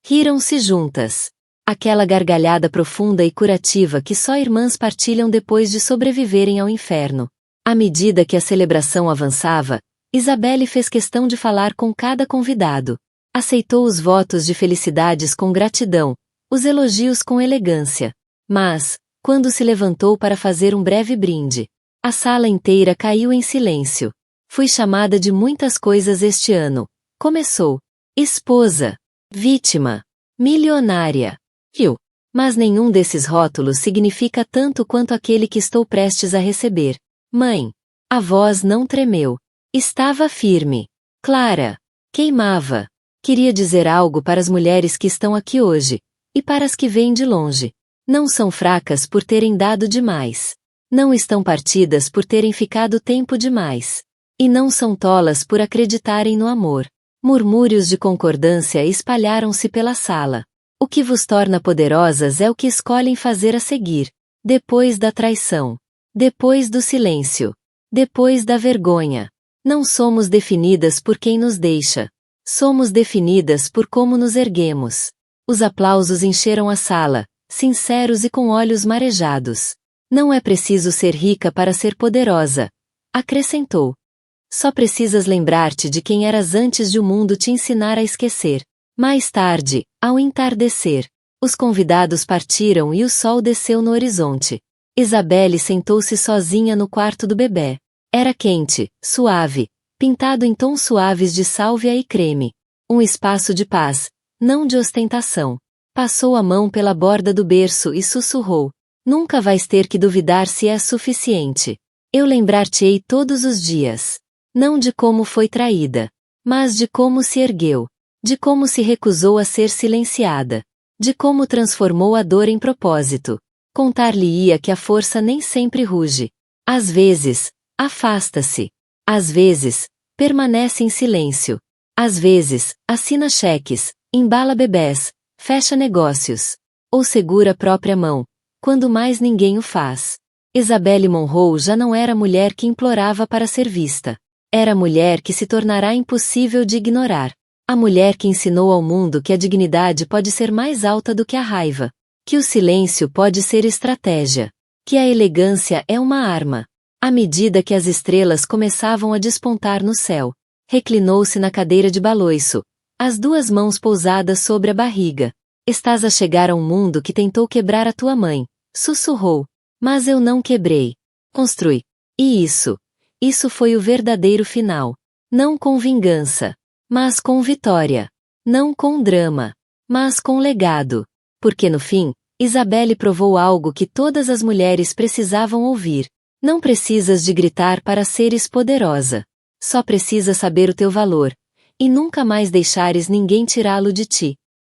Riram-se juntas. Aquela gargalhada profunda e curativa que só irmãs partilham depois de sobreviverem ao inferno. À medida que a celebração avançava, Isabelle fez questão de falar com cada convidado. Aceitou os votos de felicidades com gratidão, os elogios com elegância. Mas, quando se levantou para fazer um breve brinde, a sala inteira caiu em silêncio. Fui chamada de muitas coisas este ano. Começou. Esposa. Vítima. Milionária. Mas nenhum desses rótulos significa tanto quanto aquele que estou prestes a receber. Mãe. A voz não tremeu. Estava firme. Clara. Queimava. Queria dizer algo para as mulheres que estão aqui hoje, e para as que vêm de longe. Não são fracas por terem dado demais. Não estão partidas por terem ficado tempo demais. E não são tolas por acreditarem no amor. Murmúrios de concordância espalharam-se pela sala. O que vos torna poderosas é o que escolhem fazer a seguir. Depois da traição. Depois do silêncio. Depois da vergonha. Não somos definidas por quem nos deixa. Somos definidas por como nos erguemos. Os aplausos encheram a sala, sinceros e com olhos marejados. Não é preciso ser rica para ser poderosa, acrescentou. Só precisas lembrar-te de quem eras antes de o mundo te ensinar a esquecer. Mais tarde, ao entardecer, os convidados partiram e o sol desceu no horizonte. Isabelle sentou-se sozinha no quarto do bebê. Era quente, suave, pintado em tons suaves de sálvia e creme. Um espaço de paz, não de ostentação. Passou a mão pela borda do berço e sussurrou. Nunca vais ter que duvidar se é suficiente. Eu lembrar-te-ei todos os dias. Não de como foi traída, mas de como se ergueu. De como se recusou a ser silenciada. De como transformou a dor em propósito. Contar-lhe-ia que a força nem sempre ruge. Às vezes, afasta-se. Às vezes, permanece em silêncio. Às vezes, assina cheques, embala bebés, fecha negócios. Ou segura a própria mão, quando mais ninguém o faz. Isabelle Monroe já não era a mulher que implorava para ser vista. Era a mulher que se tornará impossível de ignorar. A mulher que ensinou ao mundo que a dignidade pode ser mais alta do que a raiva. Que o silêncio pode ser estratégia. Que a elegância é uma arma. À medida que as estrelas começavam a despontar no céu, reclinou-se na cadeira de baloiço, as duas mãos pousadas sobre a barriga. Estás a chegar a um mundo que tentou quebrar a tua mãe, sussurrou. Mas eu não quebrei. Construí. E isso foi o verdadeiro final. Não com vingança, mas com vitória. Não com drama, mas com legado. Porque no fim, Isabelle provou algo que todas as mulheres precisavam ouvir. Não precisas de gritar para seres poderosa. Só precisas saber o teu valor. E nunca mais deixares ninguém tirá-lo de ti.